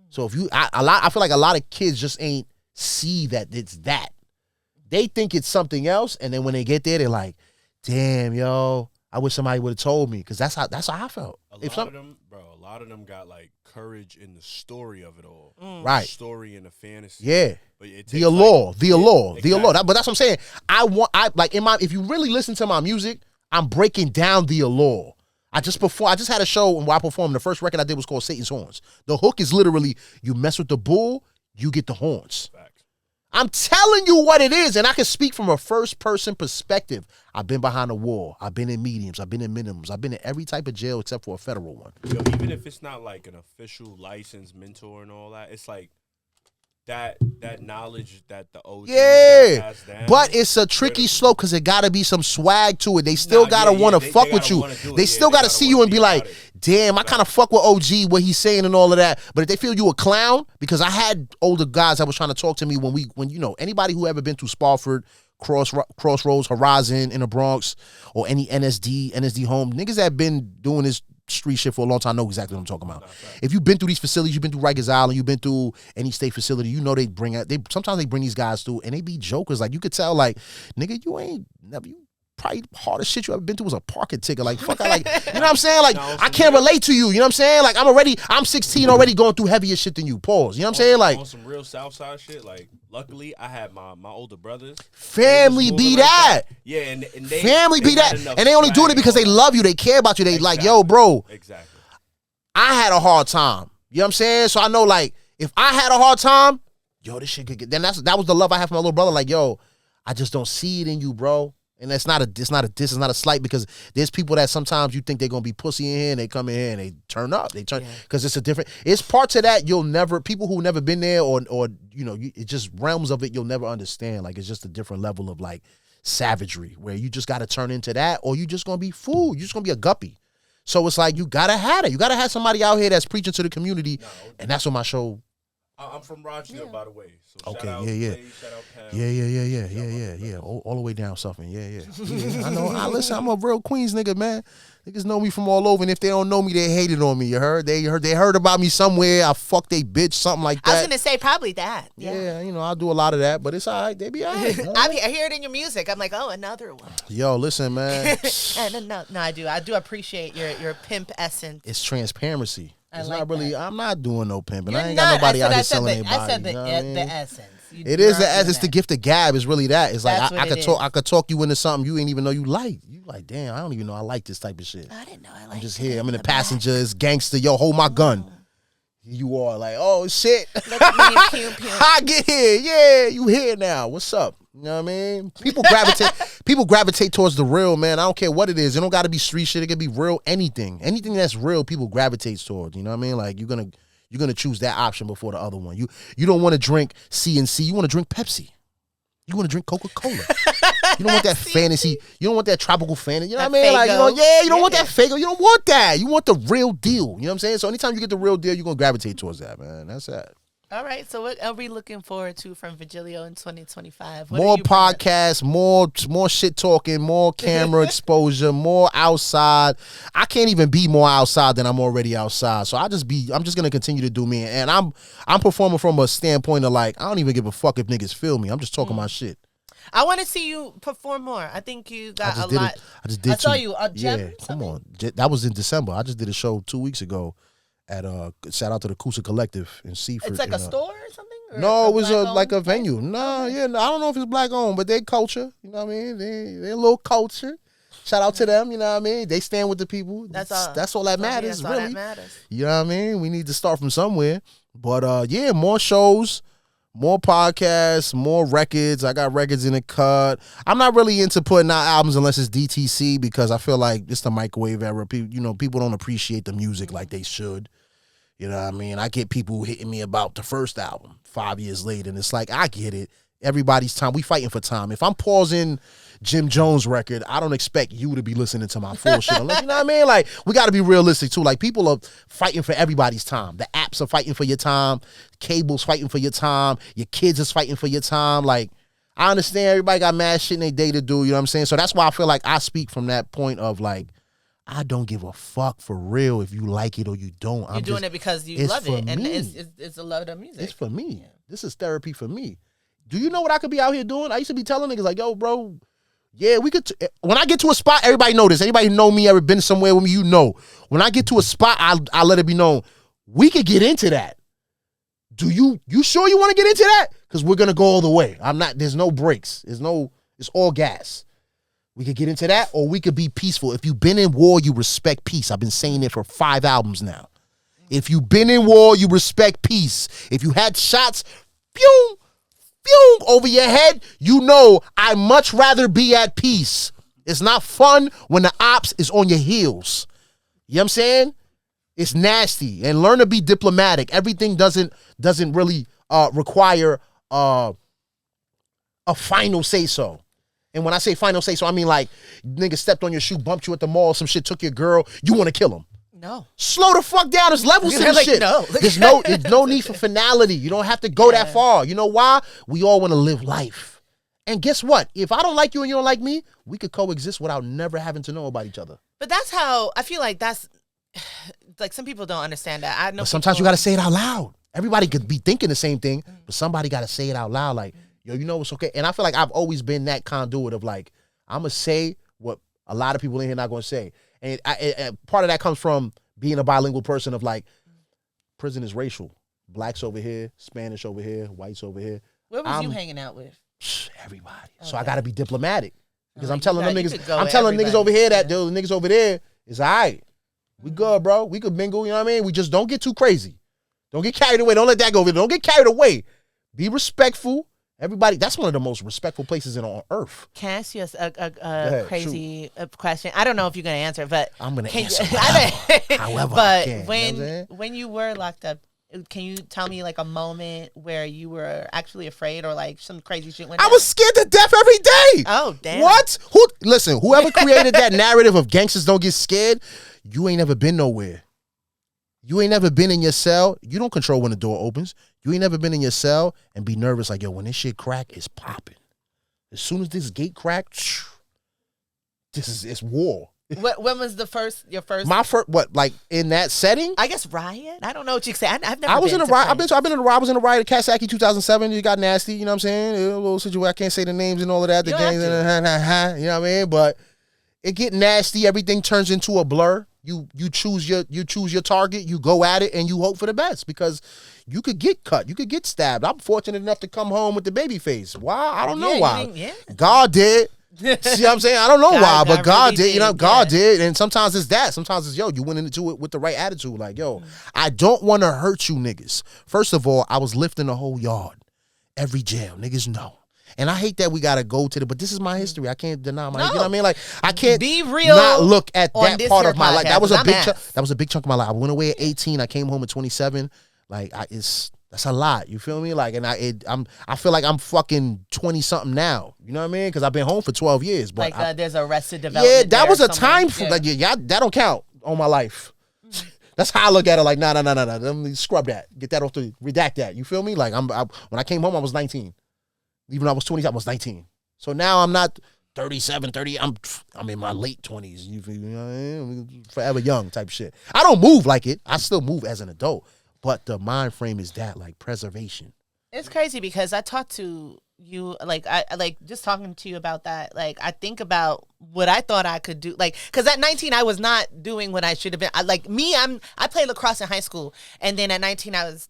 So if you, I feel like a lot of kids just ain't see that it's that. They think it's something else, and then when they get there, they're like, "Damn, yo, I wish somebody would have told me," because that's how I felt. A lot of them got like courage in the story of it all, right? The story and the fantasy, yeah. But it takes the allure. Exactly. But that's what I'm saying. If you really listen to my music, I'm breaking down the allure. I just had a show where I performed. The first record I did was called Satan's Horns. The hook is literally, you mess with the bull, you get the horns. Facts. I'm telling you what it is, and I can speak from a first-person perspective. I've been behind a wall. I've been in mediums. I've been in minimums. I've been in every type of jail except for a federal one. Yo, even if it's not like an official licensed mentor and all that, it's like that knowledge that the OG has down, but it's a tricky slope because it got to be some swag to it. They still gotta want to fuck with you. They still gotta see you and be like, damn, I kind of fuck with OG, what he's saying and all of that. But if they feel you a clown, because I had older guys that was trying to talk to me when you know, anybody who ever been through Spofford, Crossroads, Horizon in the Bronx, or any NSD home, niggas that been doing this street shit for a long time know exactly what I'm talking about. If you've been through these facilities, you've been through Rikers Island, you've been through any state facility, you know sometimes they bring these guys through and they be jokers. Like, you could tell, like, nigga, you probably hardest shit you ever been through was a parking ticket. Like, fuck, you know what I'm saying? Like, I can't relate to you. You know what I'm saying? Like, I'm 16 already going through heavier shit than you. Pause. You know what I'm saying? Like, on some real Southside shit. Like, luckily, I had my older brothers. Family be that. Yeah, and they family be that. And they only doing it because they love you. They care about you. They like, yo, bro. Exactly. I had a hard time. You know what I'm saying? So I know, like, if I had a hard time, yo, this shit could get. Then that was the love I had for my little brother. Like, yo, I just don't see it in you, bro. And that's not a diss, it's not a slight, because there's people that sometimes you think they're gonna be pussy in here and they come in here and they turn up. They turn, because it's parts of that people who never been there or you know, it's just realms of it you'll never understand. Like, it's just a different level of like savagery where you just gotta turn into that, or you just gonna be fool. You just gonna be a guppy. So it's like, you gotta have it. You gotta have somebody out here that's preaching to the community, and that's what my show. I'm from Rochdale, by the way. So okay, shout out Clay, shout out Pam. Yeah. All the way down Suffern. Yeah. I know. Listen, I'm a real Queens nigga, man. Niggas know me from all over, and if they don't know me, they hated on me. You heard? They heard about me somewhere. I fucked they bitch, something like that. I was gonna say probably that. Yeah, you know, I do a lot of that, but it's all right. They be all right. I hear it in your music. I'm like, oh, another one. Yo, listen, man. No, I do appreciate your pimp essence. It's transparency. It's like not really. that. I'm not doing no pimping. You're I ain't not. got nobody out here I selling anybody. I said the the essence. It is the essence. It's the gift of gab. It's really that. It's like I could talk you into something you ain't even know you like. You like, damn, I don't even know I like this type of shit. I didn't know I liked it. I'm just here. I'm in the passenger. It's gangster. Yo, hold my gun. You are like, oh shit. I get here. Yeah, you here now. What's up? You know what I mean? People gravitate towards the real, man. I don't care what it is. It don't got to be street shit. It could be real anything. Anything that's real, people gravitate towards. You know what I mean? Like, you're gonna choose that option before the other one. You don't want to drink CNC. You want to drink Pepsi. You want to drink Coca-Cola. You don't want that fantasy. You don't want that tropical fantasy. You know what I mean? Like, you don't want that fake. You don't want that. You want the real deal. You know what I'm saying? So anytime you get the real deal, you're gonna gravitate towards that, man. That's that. All right, so what are we looking forward to from Virgilio in 2025? More podcasts, more shit talking, more camera exposure, more outside. I can't even be more outside than I'm already outside. So I'm just gonna continue to do me, and I'm performing from a standpoint of like, I don't even give a fuck if niggas feel me. I'm just talking my shit. I want to see you perform more. I think you got a lot. I saw you on Gem. Yeah, come on. That was in December. I just did a show 2 weeks ago. At shout out to the Kusa Collective in Seaford. It's like a store or something? Or no, it was like a venue. No, yeah, no, I don't know if it's black owned, but they culture. You know what I mean? They a little culture. Shout out to them. You know what I mean? They stand with the people. That's all that matters. That's all really. that matters. You know what I mean? We need to start from somewhere. But yeah, more shows, more podcasts, more records. I got records in the cut. I'm not really into putting out albums unless it's DTC, because I feel like it's the microwave era. People don't appreciate the music like they should. You know what I mean? I get people hitting me about the first album 5 years later, and it's like, I get it. Everybody's time. We fighting for time. If I'm pausing Jim Jones' record, I don't expect you to be listening to my full shit. Unless, you know what I mean? Like, we got to be realistic, too. Like, people are fighting for everybody's time. The apps are fighting for your time. Cable's fighting for your time. Your kids is fighting for your time. Like, I understand everybody got mad shit in their day to do, you know what I'm saying? So that's why I feel like I speak from that point of like, I don't give a fuck for real if you like it or you don't. You're doing it because you love it. And it's a love of music. It's for me. Yeah. This is therapy for me. Do you know what I could be out here doing? I used to be telling niggas like, yo, bro, yeah, we could. When I get to a spot, everybody know this. Anybody who know me, ever been somewhere with me, you know. When I get to a spot, I let it be known. We could get into that. Do you sure you want to get into that? Because we're going to go all the way. There's no breaks. It's all gas. We could get into that, or we could be peaceful. If you've been in war, you respect peace. I've been saying it for 5 albums now. If you've been in war, you respect peace. If you had shots, pew, pew, over your head, you know I'd much rather be at peace. It's not fun when the ops is on your heels. You know what I'm saying? It's nasty. And learn to be diplomatic. Everything doesn't really require a final say-so. And when I say final say-so, I mean like nigga stepped on your shoe, bumped you at the mall, some shit, took your girl, you want to kill him. No. Slow the fuck down. There's levels to this like, shit. No. There's no need for finality. You don't have to go that far. You know why? We all want to live life. And guess what? If I don't like you and you don't like me, we could coexist without never having to know about each other. But that's how, I feel like that's, like some people don't understand that. I know. But sometimes you got to say it out loud. Everybody could be thinking the same thing, but somebody got to say it out loud like, yo, you know it's okay. And I feel like I've always been that conduit of like, I'm going to say what a lot of people in here not going to say. And part of that comes from being a bilingual person of like, prison is racial. Blacks over here, Spanish over here, whites over here. Where was you hanging out with? Everybody. Okay. So Okay. I got to be diplomatic. Because I'm telling niggas everybody. over here that the niggas over there is all right. We good, bro. We could mingle, you know what I mean? We just don't get too crazy. Don't get carried away. Don't let that go. Don't get carried away. Be respectful. Everybody, that's one of the most respectful places on earth. Can I ask you a crazy question? I don't know if you're going to answer, but I'm going to answer. However, but I can, when you were locked up, can you tell me like a moment where you were actually afraid or like some crazy shit went down? I was scared to death every day. Oh, damn. What? Listen, whoever created that narrative of gangsters don't get scared, you ain't never been nowhere. You ain't never been in your cell. You don't control when the door opens. You ain't never been in your cell and be nervous like, yo, when this shit crack, it's popping. As soon as this gate crack, it's war. When was your first? My first, like in that setting? I guess riot. I don't know what you say. I've never. I was been in a riot. I've been in a riot. I was in a riot at Kasaki 2007. It got nasty. You know what I'm saying? A little situation. I can't say the names and all of that. The gangs and you know what I mean? But it get nasty. Everything turns into a blur. You choose your target. You go at it and you hope for the best because you could get cut. You could get stabbed. I'm fortunate enough to come home with the baby face. Why? I don't know why. God did. See what I'm saying? I don't know why, but God really did. You know, God did. And sometimes it's that. Sometimes it's, yo, you went into it with the right attitude. Like, yo, I don't want to hurt you niggas. First of all, I was lifting the whole yard. Every jail. Niggas know. And I hate that we got to go to but this is my history. I can't deny my, you know what I mean? Like, I can't be real not look at that part of my life. That was a big chunk of my life. I went away at 18. I came home at 27. Like, that's a lot. You feel me? Like, and I feel like I'm fucking 20 something now. You know what I mean? Because I've been home for 12 years. But like, there's Arrested Development. Yeah, that was a time for like, yeah, that don't count on my life. That's how I look at it. Like, nah. Let me scrub that. Get that off the redact that. You feel me? Like, when I came home, I was 19. Even though I was 20, I was 19. So now I'm not 37, 30. I'm in my late 20s. You know what I mean? Forever young type shit. I don't move like it. I still move as an adult. But the mind frame is that, like, preservation. It's crazy because I talked to you, like, I like just talking to you about that. Like, I think about what I thought I could do. Like, because at 19, I was not doing what I should have been. I played lacrosse in high school. And then at 19, I was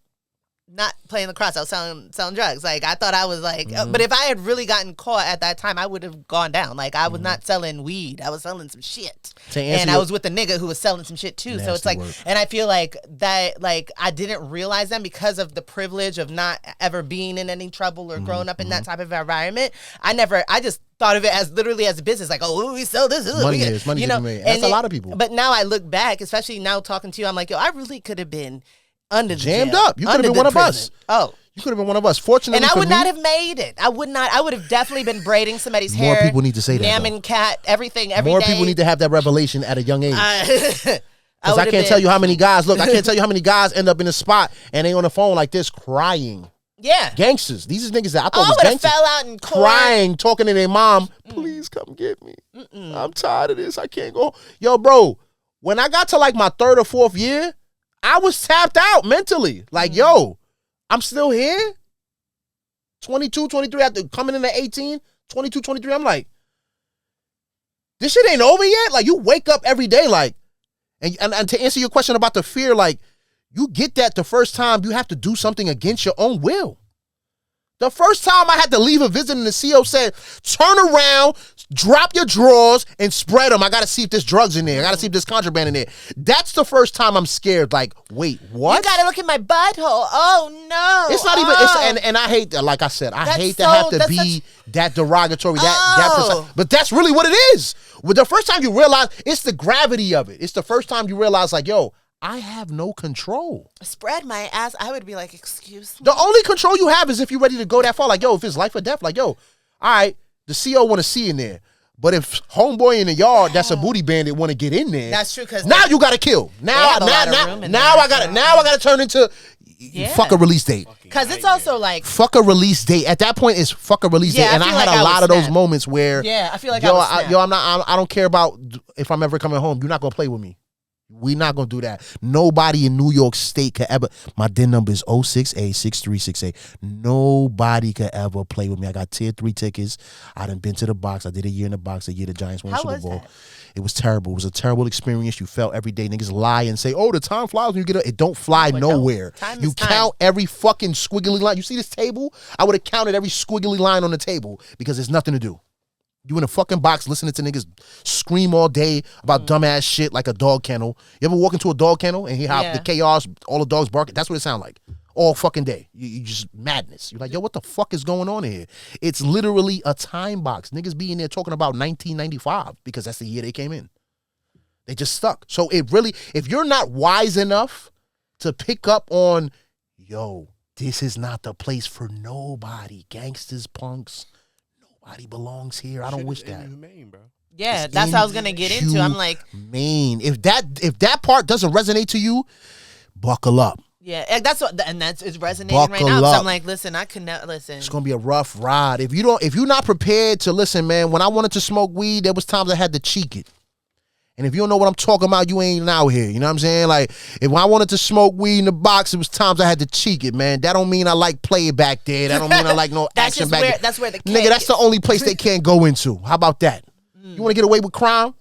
not playing lacrosse. I was selling drugs. Like, I thought I was like, but if I had really gotten caught at that time, I would have gone down. Like, I was not selling weed. I was selling some shit. And I was with a nigga who was selling some shit too. So it's like, and I feel like that, like, I didn't realize them because of the privilege of not ever being in any trouble or growing up in that type of environment. I just thought of it as literally as a business. Like, oh, we sell this. Money you know, made. That's a lot of people. But now I look back, especially now talking to you, I'm like, yo, I really could have been under the jammed jail, up. You could have been one of us. Oh. You could have been one of us. Fortunately, and I would not have made it. I would have definitely been braiding somebody's hair. More people need to say that. Namming cat, everything, every More day. people need to have that revelation at a young age. Because I can't tell you how many guys, I can't tell you how many guys end up in a spot and they on the phone like this crying. Yeah. Gangsters. These are niggas that I thought was gangsters. Fell out in court. Crying, talking to their mom. Please come get me. I'm tired of this. I can't go. Yo, bro, when I got to like my 3rd or 4th year, I was tapped out mentally. Like, yo, I'm still here. 22, 23, after coming in at 18, 22, 23, I'm like, this shit ain't over yet? Like, you wake up every day, like, and to answer your question about the fear, like, you get that the first time you have to do something against your own will. The first time I had to leave a visit and the CO said, turn around, drop your drawers, and spread them. I got to see if there's drugs in there. I got to see if there's contraband in there. That's the first time I'm scared. Like, wait, what? You got to look at my butthole. Oh, no. It's not even, and I hate that. Like I said, I hate to have to be that derogatory, but that's really what it is. Well, the first time you realize, it's the gravity of it. It's the first time you realize, like, yo, I have no control. Spread my ass. I would be like, excuse me. The only control you have is if you're ready to go that far. Like, yo, if it's life or death, like, yo, all right, the CO want to see in there. But if homeboy in the yard that's a booty bandit want to get in there, that's true. Because now you got to kill. Now I got to turn into fuck a release date. Because it's also like fuck a release date. At that point, it's fuck a release date. And I had a lot of those moments where I feel like I don't care about if I'm ever coming home. You're not gonna play with me. We not gonna do that. Nobody in New York State could ever. My DIN number is 06A6368. Nobody could ever play with me. I got tier 3 tickets. I done been to the box. I did a year in the box. A year the Giants won the Super Bowl. It was terrible. It was a terrible experience. You felt every day. Niggas lie and say, "Oh, the time flies when you get up." It don't fly nowhere. You count every fucking squiggly line. You see this table? I would have counted every squiggly line on the table because there's nothing to do. You in a fucking box listening to niggas scream all day about dumbass shit like a dog kennel. You ever walk into a dog kennel and hear how the chaos, all the dogs barking? That's what it sounds like. All fucking day. You just madness. You're like, yo, what the fuck is going on here? It's literally a time box. Niggas be in there talking about 1995 because that's the year they came in. They just stuck. So it really, if you're not wise enough to pick up on, yo, this is not the place for nobody. Gangsters, punks. Nobody belongs here. I don't wish that. Inhumane, bro. Yeah, it's that's what I was gonna get into. I'm like, man, if that part doesn't resonate to you, buckle up. Yeah, that's what, and that's it's resonating buckle right now. So I'm like, listen, I can listen. It's gonna be a rough ride if you're not prepared to listen, man. When I wanted to smoke weed, there was times I had to cheek it. And if you don't know what I'm talking about, you ain't out here. You know what I'm saying? Like, if I wanted to smoke weed in the box, it was times I had to cheek it, man. That don't mean I like play it back there. That don't mean I like no action back there. That's where the nigga, that's the only place they can't go into. How about that? You want to get away with crime?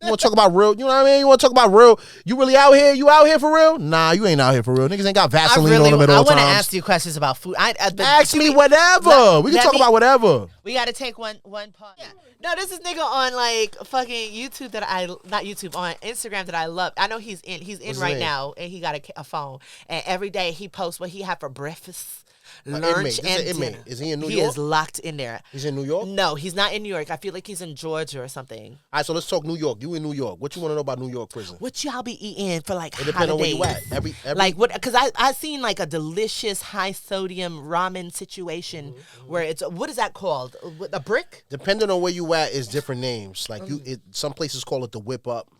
You want to talk about real? You know what I mean? You want to talk about real? You really out here? You out here for real? Nah, you ain't out here for real. Niggas ain't got Vaseline on them at all times. I want to ask you questions about food. Ask me whatever. We can talk about whatever. We got to take one part. Yeah. No, this is nigga on like fucking YouTube not YouTube, on Instagram that I love. I know he's in right now, and he got a phone, and every day he posts what he had for breakfast. Lunch and dinner. Is he in New York? He is locked in there. He's in New York? No, he's not in New York. I feel like he's in Georgia or something. All right, so let's talk New York. You in New York. What you want to know about New York prison? What y'all be eating for like holidays? It depends on where you at. Every like what? Because I seen like a delicious high sodium ramen situation where it's, what is that called? A brick? Depending on where you at is different names. Like some places call it the whip up.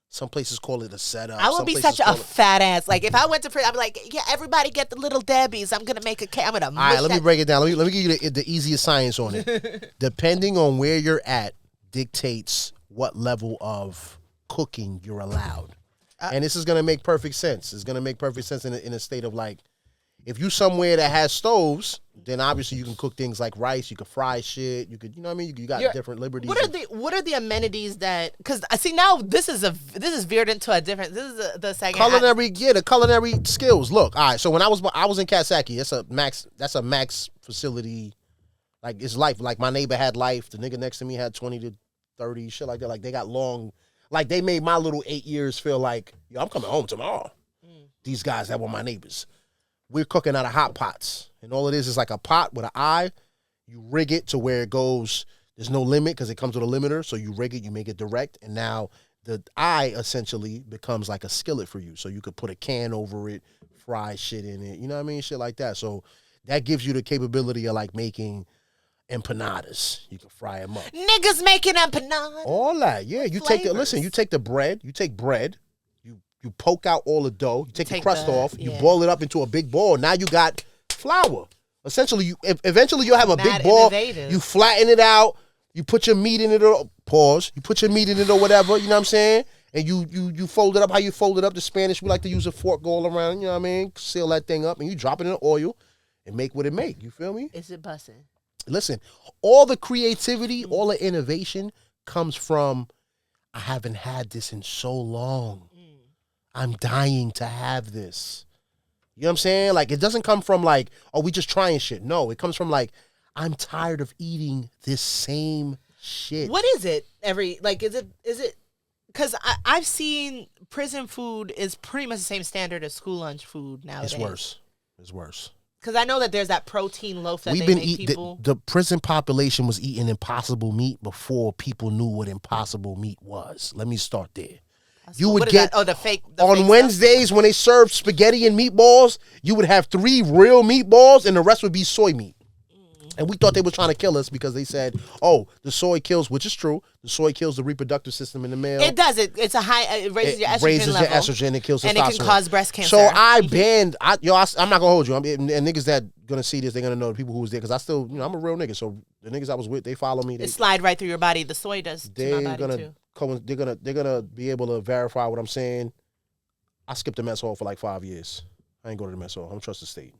Some places call it a setup. I would be such a fat ass. Like, if I went to prison, I'd be like, yeah, everybody get the little Debbies. I'm going to make a cake. I'm going to mush. All right, let me break it down. Let me give you the easiest science on it. Depending on where you're at dictates what level of cooking you're allowed. And this is going to make perfect sense. It's going to make perfect sense in a state of like, if you somewhere that has stoves, then obviously you can cook things like rice. You can fry shit. You could, you know what I mean? You got different liberties. What are the amenities that? Because I see now this is veered into a different. This is the second the culinary skills. Look, all right. So when I was in Kasaki, that's a max facility. Like, it's life. Like, my neighbor had life. The nigga next to me had 20 to 30 shit like that. Like, they got long. Like, they made my little 8 years feel like, yo, I'm coming home tomorrow. These guys that were my neighbors. We're cooking out of hot pots. And all it is like a pot with an eye. You rig it to where it goes. There's no limit because it comes with a limiter. So you rig it, you make it direct. And now the eye essentially becomes like a skillet for you. So you could put a can over it, fry shit in it. You know what I mean? Shit like that. So that gives you the capability of like making empanadas. You can fry them up. Niggas making empanadas. All that. Yeah. You take the bread. You take bread. You poke out all the dough. You take the crust off. You boil it up into a big ball. Now you got flour. Essentially, eventually you'll have a big ball. Innovative. You flatten it out. You put your meat in it. Pause. You put your meat in it or whatever. You know what I'm saying? And you fold it up how you fold it up. The Spanish, we like to use a fork, go all around. You know what I mean? Seal that thing up, and you drop it in the oil and make what it make. You feel me? Is it bussin'? Listen, all the creativity, all the innovation comes from, I haven't had this in so long. I'm dying to have this. You know what I'm saying? Like, it doesn't come from like, oh, we just trying shit. No, it comes from like, I'm tired of eating this same shit. What is it? Is it? Because I've seen prison food is pretty much the same standard as school lunch food nowadays. It's worse. Because I know that there's that protein loaf that We've they been make eating. people. The prison population was eating impossible meat before people knew what impossible meat was. Let me start there. You would get the fake on Wednesdays when they served spaghetti and meatballs. You would have 3 real meatballs, and the rest would be soy meat. And we thought they were trying to kill us because they said, "Oh, the soy kills," which is true. The soy kills the reproductive system in the male. It does. It's a high. It raises your estrogen raises level. your estrogen. It kills testosterone. And it can cause breast cancer. So I banned. I'm not gonna hold you. And niggas that gonna see this, they're gonna know the people who was there because I still, I'm a real nigga. So the niggas I was with, they follow me. They it slide right through your body. The soy does to my body too. They're gonna be able to verify what I'm saying. I skipped the mess hall for like 5 years. I ain't go to the mess hall. I don't trust the state.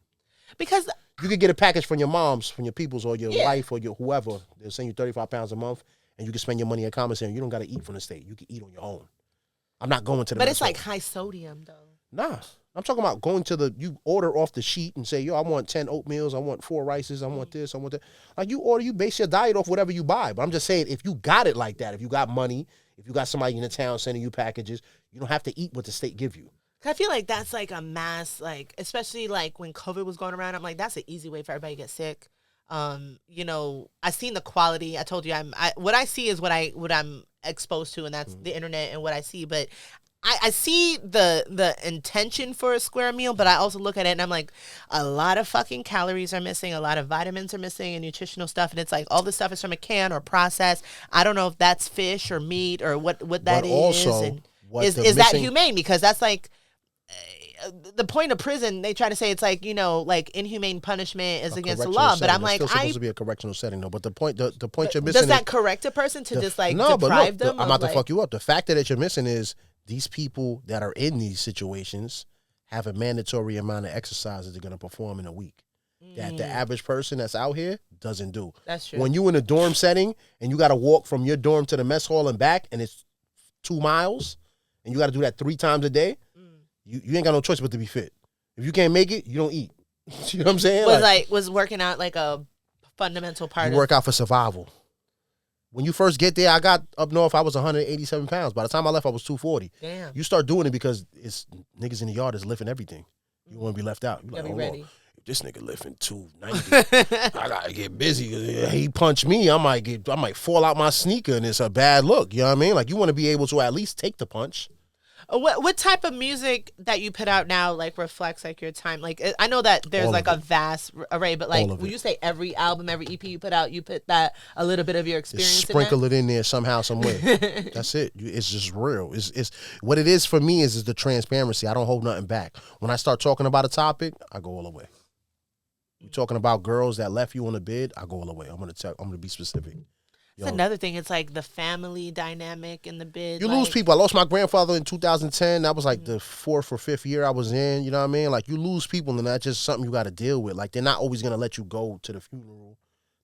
Because you could get a package from your moms, from your peoples, or your wife, or your whoever. They'll send you 35 pounds a month, and you can spend your money at commissary. You don't got to eat from the state. You can eat on your own. I'm not going to the. But it's like high sodium, though. Nah, I'm talking about going to you order off the sheet and say, yo, I want 10 oatmeals, I want 4 rices, I want this, I want that. Like you base your diet off whatever you buy. But I'm just saying, if you got it like that, if you got money, if you got somebody in the town sending you packages, you don't have to eat what the state give you. I feel like that's like a mass, like, especially like when COVID was going around, I'm like, that's an easy way for everybody to get sick. I seen the quality. I told you what I see is what I'm exposed to, and that's the internet and what I see. But I see the intention for a square meal, but I also look at it and I'm like, a lot of fucking calories are missing, a lot of vitamins are missing and nutritional stuff, and it's like all this stuff is from a can or processed. I don't know if that's fish or meat or what that is. Also, and is that humane? Because that's like the point of prison. They try to say it's like, like inhumane punishment is against the law, but I'm like, it's supposed to be a correctional setting though. But the point you're missing, does that correct a person to just like deprive them? I'm about to fuck you up. The factor that you're missing is these people that are in these situations have a mandatory amount of exercises they're going to perform in a week that the average person that's out here doesn't do. That's true. When you in a dorm setting and you got to walk from your dorm to the mess hall and back, and it's 2 miles, and you got to do that 3 times a day, you ain't got no choice but to be fit. If you can't make it, you don't eat. You know what I'm saying? Was working out like a fundamental part? You work out for survival. When you first get there, I got up north, I was 187 pounds. By the time I left, I was 240. Damn. You start doing it because it's niggas in the yard is lifting everything. You want to be left out. You're like, hold on. This nigga lifting 290. I gotta get busy. He punched me. I might fall out my sneaker, and it's a bad look. You know what I mean? Like, you want to be able to at least take the punch. What type of music that you put out now like reflects like your time? Like, I know that there's like a vast array, but like when you say every album, every EP you put out, you put that a little bit of your experience. Just sprinkle it in there somehow, some way. That's it. It's just real. It's what it is for me is the transparency. I don't hold nothing back. When I start talking about a topic, I go all the way. You're talking about girls that left you on a bid, I go all the way. I'm gonna be specific. That's another thing. It's like the family dynamic in the bid. You lose people. I lost my grandfather in 2010. That was like the 4th or 5th year I was in. You know what I mean? Like, you lose people, and that's just something you got to deal with. Like, they're not always going to let you go to the funeral.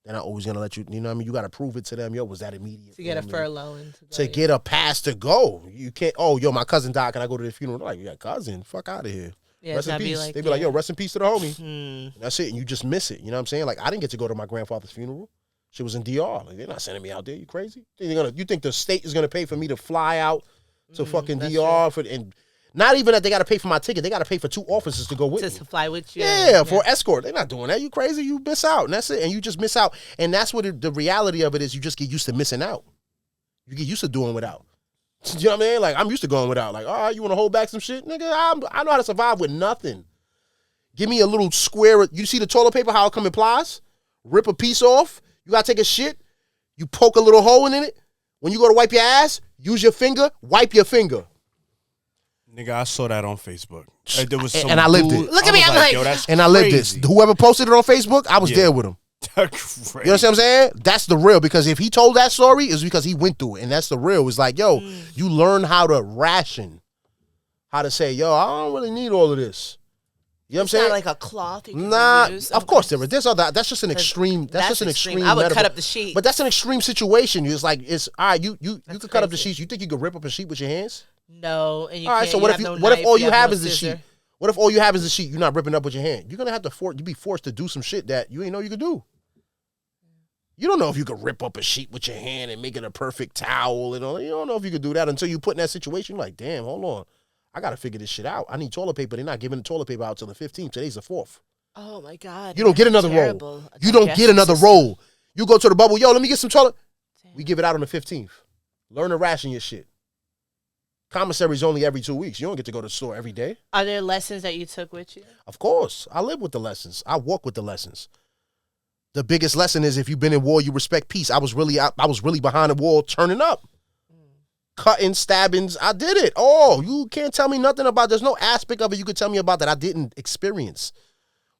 They're not always going to let you, you know what I mean? You got to prove it to them. Yo, was that immediate? To get a furlough. To get a pass to go. You can't, my cousin died. Can I go to the funeral? They're like, yeah, cousin, fuck out of here. Yeah, rest in peace. They be like, yo, rest in peace to the homie. That's it. And you just miss it. You know what I'm saying? Like, I didn't get to go to my grandfather's funeral. She was in DR. Like, they're not sending me out there. You crazy? You think the state is gonna pay for me to fly out to fucking DR and not even that they gotta pay for my ticket. They gotta pay for 2 officers to go with me. Just to fly with you. Yeah, for escort. They're not doing that. You crazy? You miss out, and that's it. And you just miss out. And that's what the reality of it is. You just get used to missing out. You get used to doing without. You know what I mean? Like, I'm used to going without. Like, all right, you want to hold back some shit, nigga? I know how to survive with nothing. Give me a little square. You see the toilet paper? How it come in plies? Rip a piece off. You got to take a shit, you poke a little hole in it. When you go to wipe your ass, use your finger, wipe your finger. Nigga, I saw that on Facebook. There was and I lived it. Look at me, I'm like, yo, that's and I lived this. Whoever posted it on Facebook, I was there with him. You know what I'm saying? That's the real, because if he told that story, it's because he went through it, and that's the real. It's like, yo, you learn how to ration, how to say, yo, I don't really need all of this. You know what I'm saying? Not like a cloth. Of course there is. There's other. That's just an extreme. That's just an extreme. I would cut up the sheet, but that's an extreme situation. It's like it's all right. You could cut up the sheets. You think you could rip up a sheet with your hands? No. And you all right. So what if all you have is the sheet? What if all you have is the sheet? You're not ripping up with your hand. You're gonna have to be forced to do some shit that you ain't know you could do. You don't know if you could rip up a sheet with your hand and make it a perfect towel and all. You don't know if you could do that until you put in that situation. You're like, damn, hold on. I got to figure this shit out. I need toilet paper. They're not giving the toilet paper out till the 15th. Today's the 4th. Oh, my God. You don't get another roll. You don't get another roll. You go to the bubble. Yo, let me get some toilet. Damn. We give it out on the 15th. Learn to ration your shit. Commissary's only every 2 weeks. You don't get to go to the store every day. Are there lessons that you took with you? Of course. I live with the lessons. I walk with the lessons. The biggest lesson is if you've been in war, you respect peace. I was really behind the wall turning up. Cutting, stabbings, I did it. Oh, you can't tell me nothing about. There's no aspect of it you could tell me about that I didn't experience.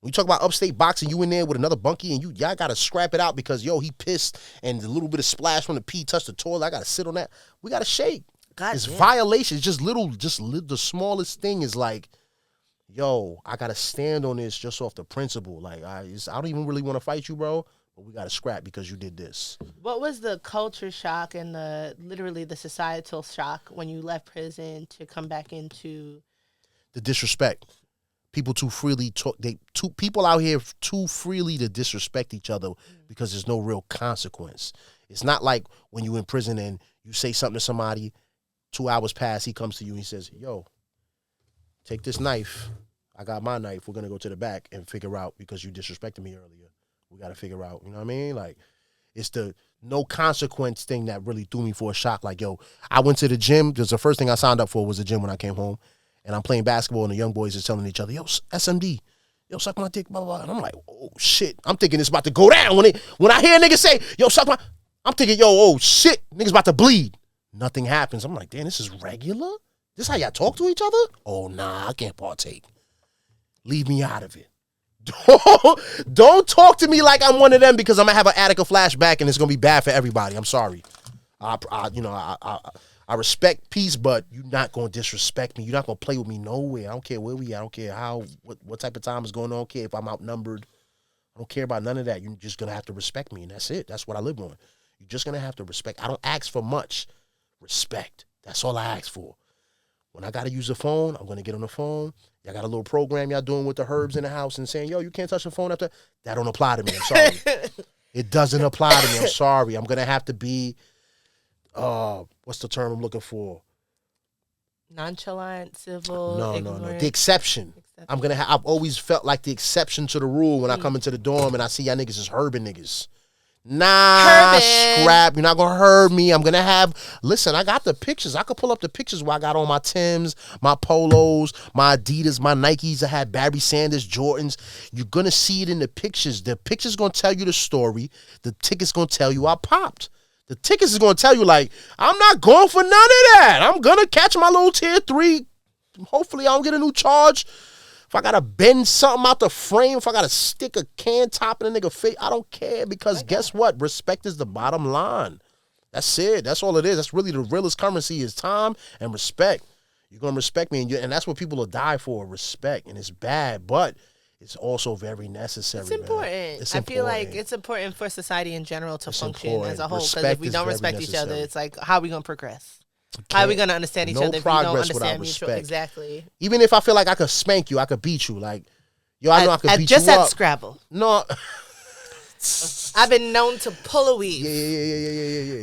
When you talk about upstate boxing, you in there with another bunkie and y'all got to scrap it out because, yo, he pissed and the little bit of splash from the pee touched the toilet. I got to sit on that. We got to shake. It's violations. Just the smallest thing is like, yo, I got to stand on this just off the principle. Like, I don't even really want to fight you, bro. But we got to scrap because you did this. What was the culture shock and literally the societal shock when you left prison to come back into the disrespect? People too freely talk. People out here too freely to disrespect each other because there's no real consequence. It's not like when you in prison and you say something to somebody, 2 hours pass, he comes to you and he says, yo, take this knife. I got my knife. We're gonna go to the back and figure out because you disrespected me earlier. We got to figure out, you know what I mean? Like, it's the no consequence thing that really threw me for a shock. Like, yo, I went to the gym. Because the first thing I signed up for was the gym when I came home. And I'm playing basketball, and the young boys are telling each other, yo, SMD, yo, suck my dick, blah, blah, blah. And I'm like, oh, shit. I'm thinking it's about to go down. When I hear niggas say, yo, suck my, I'm thinking, yo, oh, shit, niggas about to bleed. Nothing happens. I'm like, damn, this is regular? This how y'all talk to each other? Oh, nah, I can't partake. Leave me out of it. Don't talk to me like I'm one of them because I'm gonna have an Attica flashback and it's gonna be bad for everybody. I'm sorry. I respect peace, but you're not gonna disrespect me. You're not gonna play with me nowhere. I don't care where we at. I don't care what type of time is going on. I don't care if I'm outnumbered. I don't care about none of that. You're just gonna have to respect me, and that's it. That's what I live on. You're just gonna have to respect. I don't ask for much. Respect. That's all I ask for. When I gotta use a phone, I'm gonna get on the phone. Y'all got a little program y'all doing with the herbs in the house and saying, yo, you can't touch the phone after. That don't apply to me. I'm sorry. It doesn't apply to me. I'm sorry. I'm going to have to be, what's the term I'm looking for? Nonchalant, civil, No. The exception. I've always felt like the exception to the rule when I come into the dorm and I see y'all niggas is herbing niggas. Nah, scrap. You're not going to herb me. I'm going to listen, I got the pictures. I could pull up the pictures where I got on my Timbs, my Polos, my Adidas, my Nikes. I had Barry Sanders, Jordans. You're going to see it in the pictures. The picture's going to tell you the story. The ticket's going to tell you I popped. The tickets is going to tell you, like, I'm not going for none of that. I'm going to catch my little tier 3. Hopefully I don't get a new charge. If I got to bend something out the frame, if I got to stick a can top in a nigga face, I don't care because guess what? Respect is the bottom line. That's it. That's all it is. That's really the realest currency is time and respect. You're going to respect me, and that's what people will die for, respect. And it's bad, but it's also very necessary. It's important. I feel like it's important for society in general to function as a whole because if we don't respect each other, it's like, how are we going to progress? How are we going to understand each other if we don't understand mutual? Exactly. Even if I feel like I could spank you, I could beat you. Like, yo, I know I could beat you up. Just at Scrabble. No. I've been known to pull a weave. Yeah.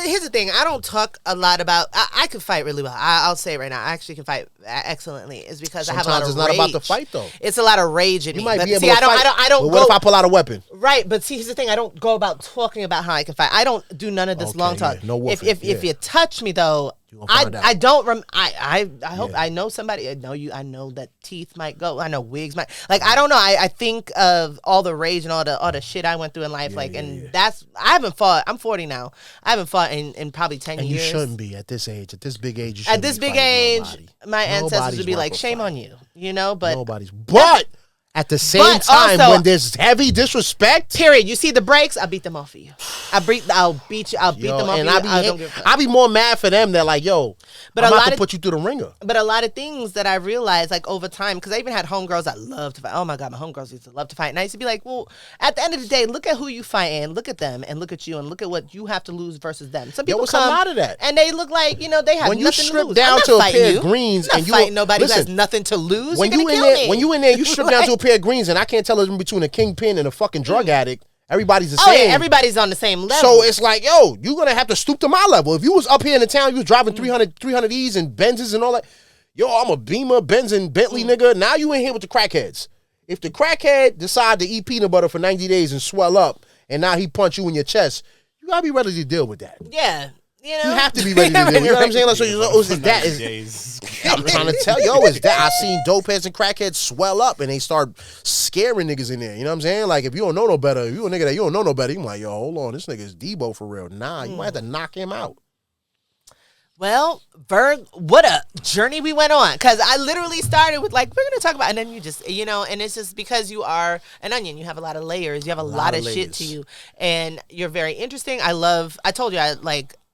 Here's the thing. I don't talk a lot about. I can fight really well. I'll say it right now. I actually can fight excellently. It's because sometimes I have a lot of rage. It's not about the fight though. It's a lot of rage in you me. Might but be able see, to I don't. fight. I don't. But what if I pull out a weapon? Right, but see, here's the thing. I don't go about talking about how I can fight. I don't do none of this long talk. Yeah. No if you touch me though, I don't. I hope I know somebody. I know you. I know that teeth might go. I know wigs might. Like I don't know. I think of all the rage and all the shit I went through in life. That's. I haven't fought. I'm 40 now. I haven't fought in probably 10 years. And you shouldn't be at this age. At this big age. At this big age, my ancestors would be like, "Shame on you," you know. But nobody's. But at the same time, also, when there's heavy disrespect, period. You see the breaks, I beat them off of you. I'll beat you. I'll beat them off of you. I'll be more mad for them. They're like, yo, but I'm about to put you through the ringer. But a lot of things that I realized, like over time, because I even had homegirls that loved to fight. Oh my God, my homegirls used to love to fight, and I used to be like, well, at the end of the day, look at who you fight and look at them and look at you and look at what you have to lose versus them. Some people come a lot of that, and they look like they have nothing to lose. When you strip down to a pair of greens and you fighting nobody who has nothing to lose. When you in there, you strip down to a pair of greens, and I can't tell them between a kingpin and a fucking drug addict. Everybody's the same. Yeah, everybody's on the same level. So it's like, yo, you're going to have to stoop to my level. If you was up here in the town, you was driving 300Es and Benzes and all that. Yo, I'm a Beamer, Benz, and Bentley nigga. Now you in here with the crackheads. If the crackhead decide to eat peanut butter for 90 days and swell up, and now he punch you in your chest, you got to be ready to deal with that. Yeah. You have to be ready to deal. You know what I'm saying? Like, so I'm trying to tell you, is that I seen dope heads and crackheads swell up and they start scaring niggas in there. You know what I'm saying? Like, if you don't know no better, if you a nigga that you don't know no better, you like, yo, hold on, this nigga is Debo for real. Nah, you might have to knock him out. Well, Virg, what a journey we went on. Because I literally started with, like, we're going to talk about, and then you just, and it's just because you are an onion. You have a lot of layers. You have a lot of shit to you. And you're very interesting. I told you,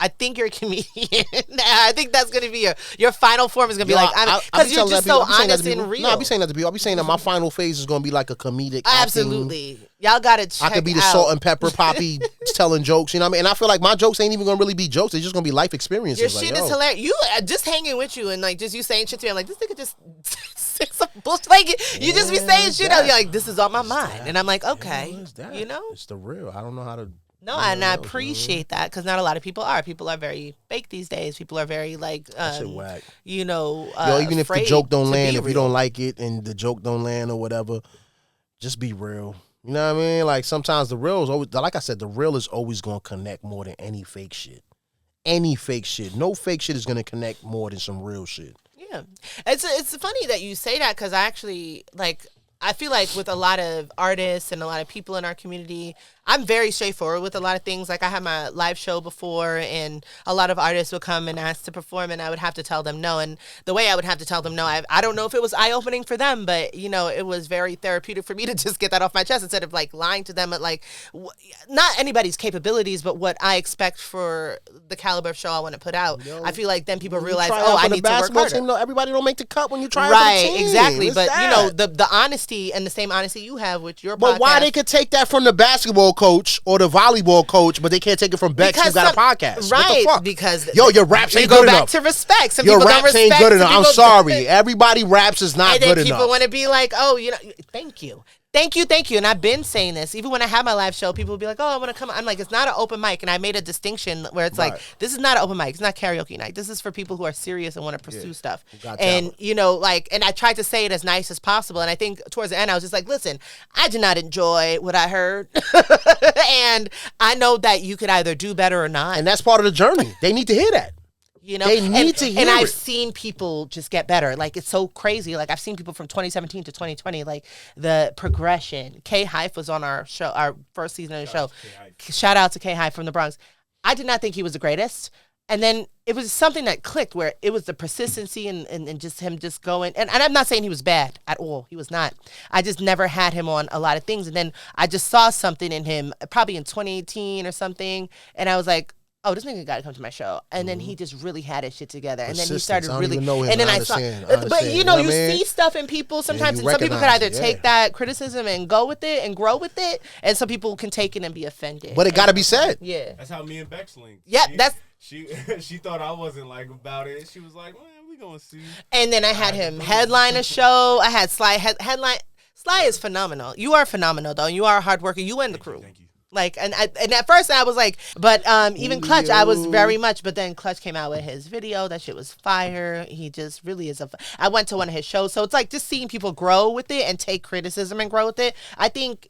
I think you're a comedian. I think that's going to be your final form is going to be because you're just so honest and real. No, I'll be saying that to people. I'll be saying that my final phase is going to be like a comedic Absolutely. Acting. Y'all got to check I could be the salt and pepper poppy telling jokes, you know what I mean? And I feel like my jokes ain't even going to really be jokes. They're just going to be life experiences. Your shit is hilarious. You just hanging with you and like just you saying shit to me. I'm like, this nigga just say some bullshit. Like, you just be saying shit. You're like, this is on my mind. And I'm like, okay. You know? It's the real. I don't know how to. No, and I appreciate that because not a lot of people are. People are very fake these days. People are very like, whack. Even if the joke don't land, if you don't like it and the joke don't land or whatever, just be real. You know what I mean? Like sometimes the real is always, like I said, the real is always gonna connect more than any fake shit. Any fake shit. No fake shit is gonna connect more than some real shit. Yeah, it's funny that you say that because I feel like with a lot of artists and a lot of people in our community, I'm very straightforward with a lot of things. Like I had my live show before and a lot of artists would come and ask to perform and I would have to tell them no. And the way I would have to tell them no, I don't know if it was eye-opening for them, but it was very therapeutic for me to just get that off my chest instead of like lying to them at like, not anybody's capabilities, but what I expect for the caliber of show I want to put out. I feel like then people realize, I need to work harder. Team, everybody don't make the cut when you try right, for the team. Exactly. But the honesty and the same honesty you have with your podcast. But why they could take that from the basketball coach or the volleyball coach, but they can't take it from Bex who got a podcast? Right. What the fuck? Because your raps ain't good enough. Go back to respect. Some your people raps don't ain't good enough. I'm sorry. Everybody raps is not good enough. And then people want to be like, thank you. Thank you. And I've been saying this. Even when I have my live show, people will be like, I want to come. I'm like, it's not an open mic. And I made a distinction where it's like, this is not an open mic. It's not karaoke night. This is for people who are serious and want to pursue stuff. And, and I tried to say it as nice as possible. And I think towards the end, I was just like, listen, I did not enjoy what I heard. And I know that you could either do better or not. And that's part of the journey. They need to hear that. They need to hear and I've it. seen people just get better. Like, it's so crazy. Like, I've seen people from 2017 to 2020, like, the progression. K Hype was on our show, our first season of the show. Shout out to K Hype from the Bronx. I did not think he was the greatest. And then it was something that clicked where it was the persistency and just him just going. And I'm not saying he was bad at all. He was not. I just never had him on a lot of things. And then I just saw something in him, probably in 2018 or something. And I was like, oh, this nigga got to come to my show. And then he just really had his shit together. And then he started really. And then I saw. But you see stuff in people sometimes. And some people could either take that criticism and go with it and grow with it. And some people can take it and be offended. But it got to be said. Yeah. That's how me and Bex linked. Yep. She thought I wasn't like about it. She was like, man, we gonna see. And then I had him headline a show. I had Sly headline. Sly is phenomenal. You are phenomenal though. You are a hard worker. You and the crew. Thank you. Like, and at first I was like, but even Clutch, I was very much, but then Clutch came out with his video. That shit was fire. He just really is I went to one of his shows. So it's like just seeing people grow with it and take criticism and grow with it. I think,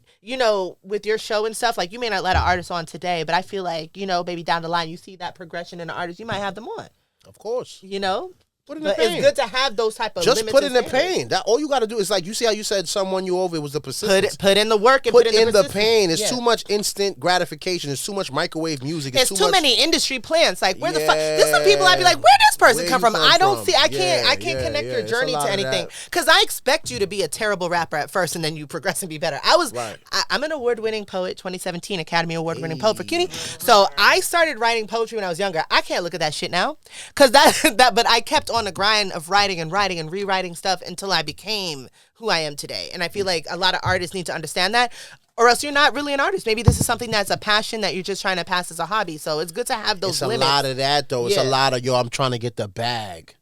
with your show and stuff, like you may not let an artist on today, but I feel like, maybe down the line, you see that progression in an artist, you might have them on. Of course. You know? Put in the pain. It's good to have those type of just put in the pain. That all you got to do is like you see how you said someone you over. It was the persistence. Put in the work and put in the pain. It's yeah. too much instant gratification. It's too much microwave music. It's too many industry plants. Like where the fuck? There's some people I'd be like, where this person come from? I don't see. I can't connect your journey to anything because I expect you to be a terrible rapper at first and then you progress and be better. I'm an award-winning poet, 2017 Academy Award-winning poet for CUNY. So I started writing poetry when I was younger. I can't look at that shit now because but I kept on the grind of writing and rewriting stuff until I became who I am today. And I feel like a lot of artists need to understand that, or else you're not really an artist. Maybe this is something that's a passion that you're just trying to pass as a hobby. So it's good to have those limits. It's a lot of that, though. It's a lot of, I'm trying to get the bag.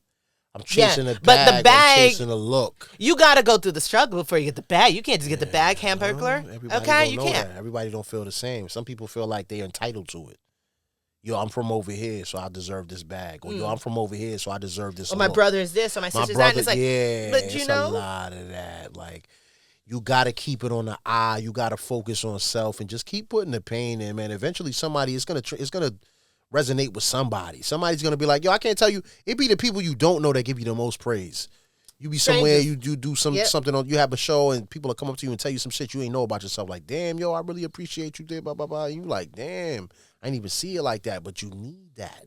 I'm chasing the bag. But the bag, I'm chasing the look. You got to go through the struggle before you get the bag. You can't just get the bag, Hamburglar. Okay, you can't. That. Everybody don't feel the same. Some people feel like they're entitled to it. Yo, I'm from over here, so I deserve this bag. Or, yo, I'm from over here, so I deserve this. Or my brother is this, or my sister's that. And it's like, but you know, a lot of that. Like, you got to keep it on the eye. You got to focus on self and just keep putting the pain in, man. Eventually, somebody is gonna resonate with somebody. Somebody's gonna be like, yo, I can't tell you. It be the people you don't know that give you the most praise. You be somewhere, you do something on. You have a show, and people will come up to you and tell you some shit you ain't know about yourself. Like, damn, yo, I really appreciate you. Blah blah blah. And you like, damn. I didn't even see it like that, but you need that.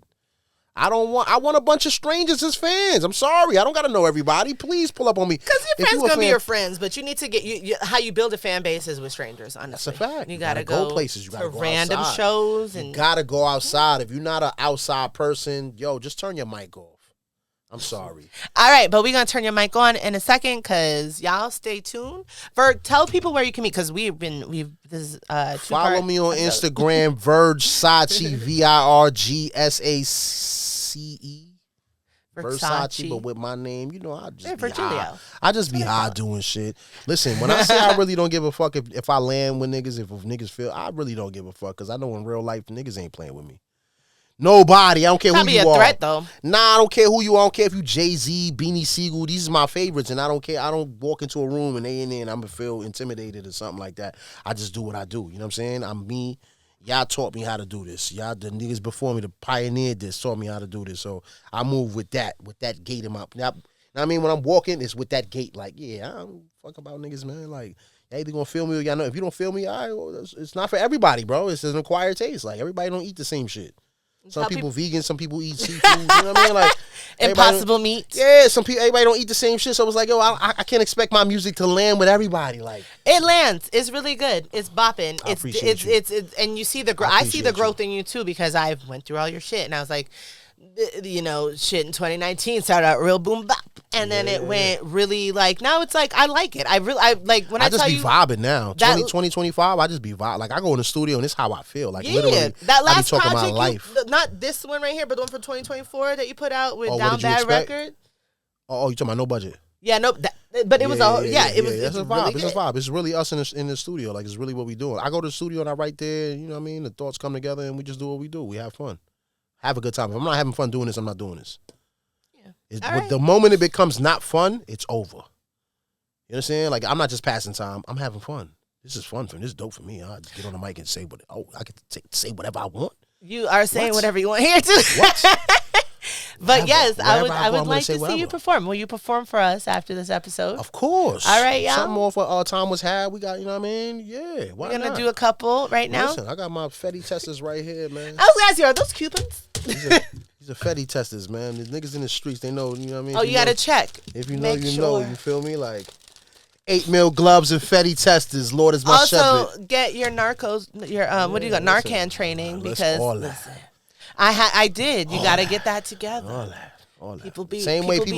I want a bunch of strangers as fans. I'm sorry. I don't got to know everybody. Please pull up on me. Because your friends going to be your friends, but you need to get how you build a fan base is with strangers, honestly. That's a fact. You got to go places. You got to go random outside. shows. You got to go outside. If you're not an outside person, yo, just turn your mic off. I'm sorry. All right, but we're going to turn your mic on in a second because y'all stay tuned. Virg, tell people where you can meet because this is follow me on Instagram, Versace, Virgsace. Versace, but with my name, you know, I just be high. I just be high doing shit. Listen, when I say I really don't give a fuck if I land with niggas, if niggas feel, I really don't give a fuck because I know in real life niggas ain't playing with me. Nobody. I don't care who you are. Probably a threat, though. Nah, I don't care who you are. I don't care if you Jay-Z, Beanie Siegel. These are my favorites, and I don't care. I don't walk into a room and they in there and I'm going to feel intimidated or something like that. I just do what I do. You know what I'm saying? I'm me. Y'all taught me how to do this. Y'all, the niggas before me, the pioneered this, taught me how to do this. So I move with that gait in my... Now, I mean, when I'm walking, it's with that gait. Like, yeah, I don't fuck about niggas, man. Like, y'all either gonna feel me or y'all know. If you don't feel me, all right, well, it's not for everybody, bro. It's an acquired taste. Like, everybody don't eat the same shit. Some people vegan, some people eat seafood. You know what I mean? Like impossible meats. Yeah, everybody don't eat the same shit. So it was like, yo, I can't expect my music to land with everybody. Like it lands. It's really good. It's bopping. It's and you see the growth. I see the growth in you too because I went through all your shit and I was like, you know, shit in 2019 started out real boom bop, and then it went really like now it's like I like it. I like when I just tell be you vibing now. 2025, I just be vibing. Like I go in the studio and it's how I feel. Like literally, that last I be talking project, my life. Not this one right here, but the one for 2024 that you put out with Down Bad Record. Oh, you talking about No Budget? Yeah, no, but it was it was. That's a vibe. Really it's a vibe. It's really us in the studio. Like it's really what we doing. I go to the studio and I write there. You know what I mean? The thoughts come together and we just do what we do. We have fun. Have a good time. If I'm not having fun doing this, I'm not doing this. Yeah. The moment it becomes not fun, it's over. You know what I'm saying? Like, I'm not just passing time. I'm having fun. This is fun for me. This is dope for me. I just get on the mic and say I can say whatever I want. You are saying whatever you want here, too. What? But yes, I would like to see you perform. Will you perform for us after this episode? Of course. All right, y'all. Something more for Time Was Had. We got, you know what I mean? Yeah. Why We're going to do a couple right now. Listen, I got my Fetty testers right here, man. I was going to ask you, are those coupons? These are Fetty testers, man. The niggas in the streets, they know, you know what I mean? Oh, you got to check. If you know, you know. You feel me? Like 8 mil gloves and Fetty testers. Lord is my shepherd. Also, get your narcos, what do you got? Narcan training because I did. You got to get that together. All that. People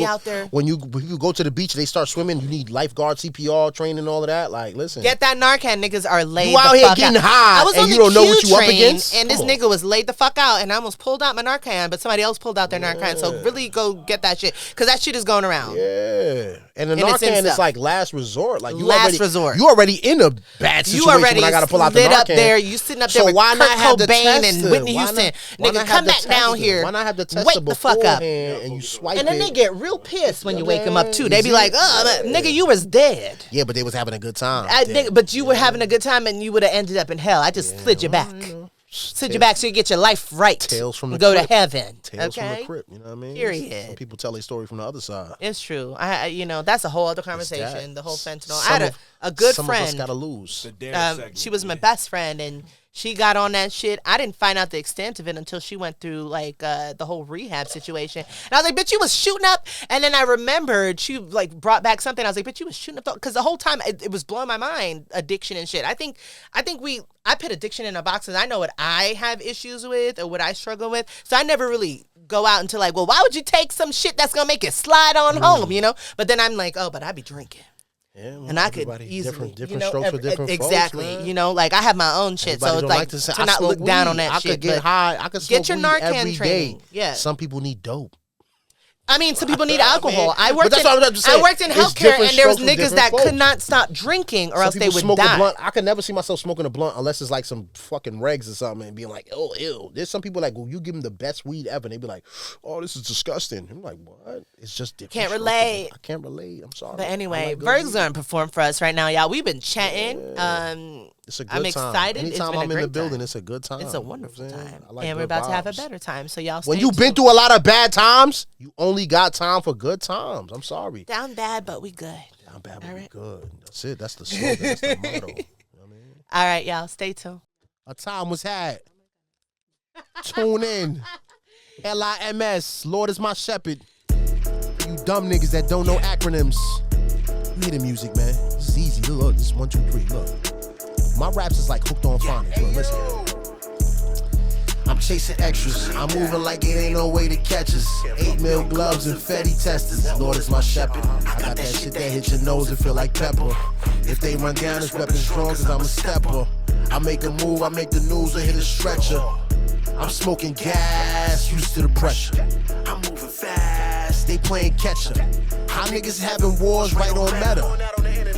out there. When you go to the beach, they start swimming. You need lifeguard, CPR training, all of that. Like, listen, get that Narcan. Niggas are laid. You out the here fuck getting out. high, I was and on you the don't know Q what you up train, against. And this nigga was laid the fuck out, and I almost pulled out my Narcan, but somebody else pulled out their Narcan. So really, go get that shit because that shit is going around. Yeah, and the Narcan is like last resort. Like you resort. You already in a bad situation. When I gotta pull out the Narcan. Up there. You sitting up there with Kurt Cobain and Whitney Houston. Nigga, come back down here. Why not have the tester wake the fuck up and you swipe and then they get real pissed when you wake them up too. They be like, "Oh, nigga, you was dead." Yeah, but they was having a good time. But you were having a good time, and you would have ended up in hell. I just slid you back. Sit you back so you get your life right. Tales from the go crypt. to heaven. Tales from the crypt. You know what I mean? Period. Some people tell their story from the other side. It's true. That's a whole other conversation. The whole fentanyl. I had a good friend. Some of us gotta lose. She was my best friend, and she got on that shit. I didn't find out the extent of it until she went through like the whole rehab situation. And I was like, bitch, you was shooting up. And then I remembered she like brought back something. I was like, bitch, you was shooting up. Because the whole time it was blowing my mind, addiction and shit. I think I put addiction in a box because I know what I have issues with or what I struggle with. So I never really go out into like, well, why would you take some shit that's going to make it slide on home, you know? But then I'm like, oh, but I be drinking. Yeah, well, and I could easily different strokes for different exactly. folks, man. You know, like I have my own shit, Everybody so it's like to not look down on that I shit. I could get high. I could smoke get your weed Narcan every training. day. Yeah, some people need dope. I mean, some people need alcohol. I worked in It's healthcare, and there was strokes for niggas that folks. could not stop drinking, or else they would smoke die. A blunt. I could never see myself smoking a blunt unless it's like some fucking regs or something, and being like, "Oh, ew." There's some people like, well, you give them the best weed ever, and they be like, "Oh, this is disgusting." I'm like, what? It's just different. Can't relate. I can't relate. I'm sorry. But anyway, Virg's gonna perform for us right now, y'all. We've been chatting. It's a good I'm time. excited. Anytime I'm in the building, it's a good time. It's a wonderful time. Like and we're about to have a better time. So y'all stay When you've been through a lot of bad times, you only got time for good times. I'm sorry. Down bad, but we good. Down bad, but we good. That's it. That's the slogan. That's the motto. You know what I mean? All right, y'all. Stay tuned. A time was had. Tune in. LIMS. Lord is my shepherd. You dumb niggas that don't know acronyms. Hear the music, man. This is easy. Look, this is 1, 2, 3. Look. My raps is like hooked on phonics. Look, listen. I'm chasing extras. I'm moving like it ain't no way to catch us. 8 mil gloves and Fetty testers. Lord is my shepherd. I got that shit that hit your nose and feel like pepper. If they run down, it's weapon strong cause I'm a stepper. I make a move, I make the news, I hit a stretcher. I'm smoking gas, used to the pressure. I'm moving fast, they playing catch up. How niggas having wars right on meta.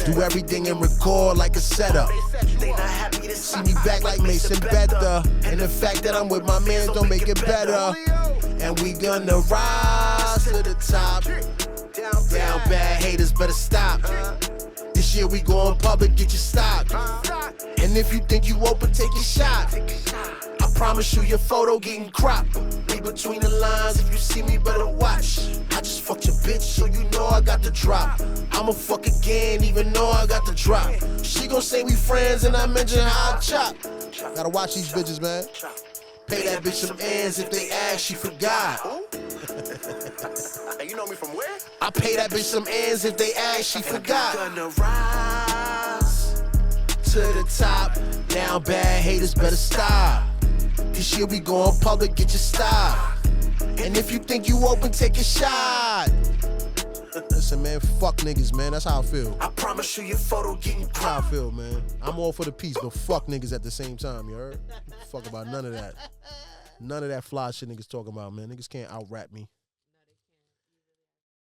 Do everything and record like a setup. They not happy to see me back like Mason Better. And the fact that I'm with my man don't make it better. And we gonna rise to the top. Down bad, haters better stop. This year we going public, get your stock. And if you think you open, take your shot. I promise you your photo getting cropped. Read between the lines, if you see me better watch. I just fucked your bitch, so you know I got the drop. I'ma fuck again, even though I got the drop. She gon' say we friends and I mention how I chop. Gotta watch these bitches, man. Pay that bitch some ends if they ask, she forgot. You know me from where? I pay that bitch some ends if they ask, she forgot. Gonna rise to the top. Down bad, haters better stop. This year we going public, get your stop. And if you think you open, take a shot. Listen, man, fuck niggas, man. That's how I feel. I promise you your photo getting That's how I feel, man. I'm all for the peace, but fuck niggas at the same time, you heard? Fuck about none of that. None of that fly shit niggas talking about, man. Niggas can't out-rap me.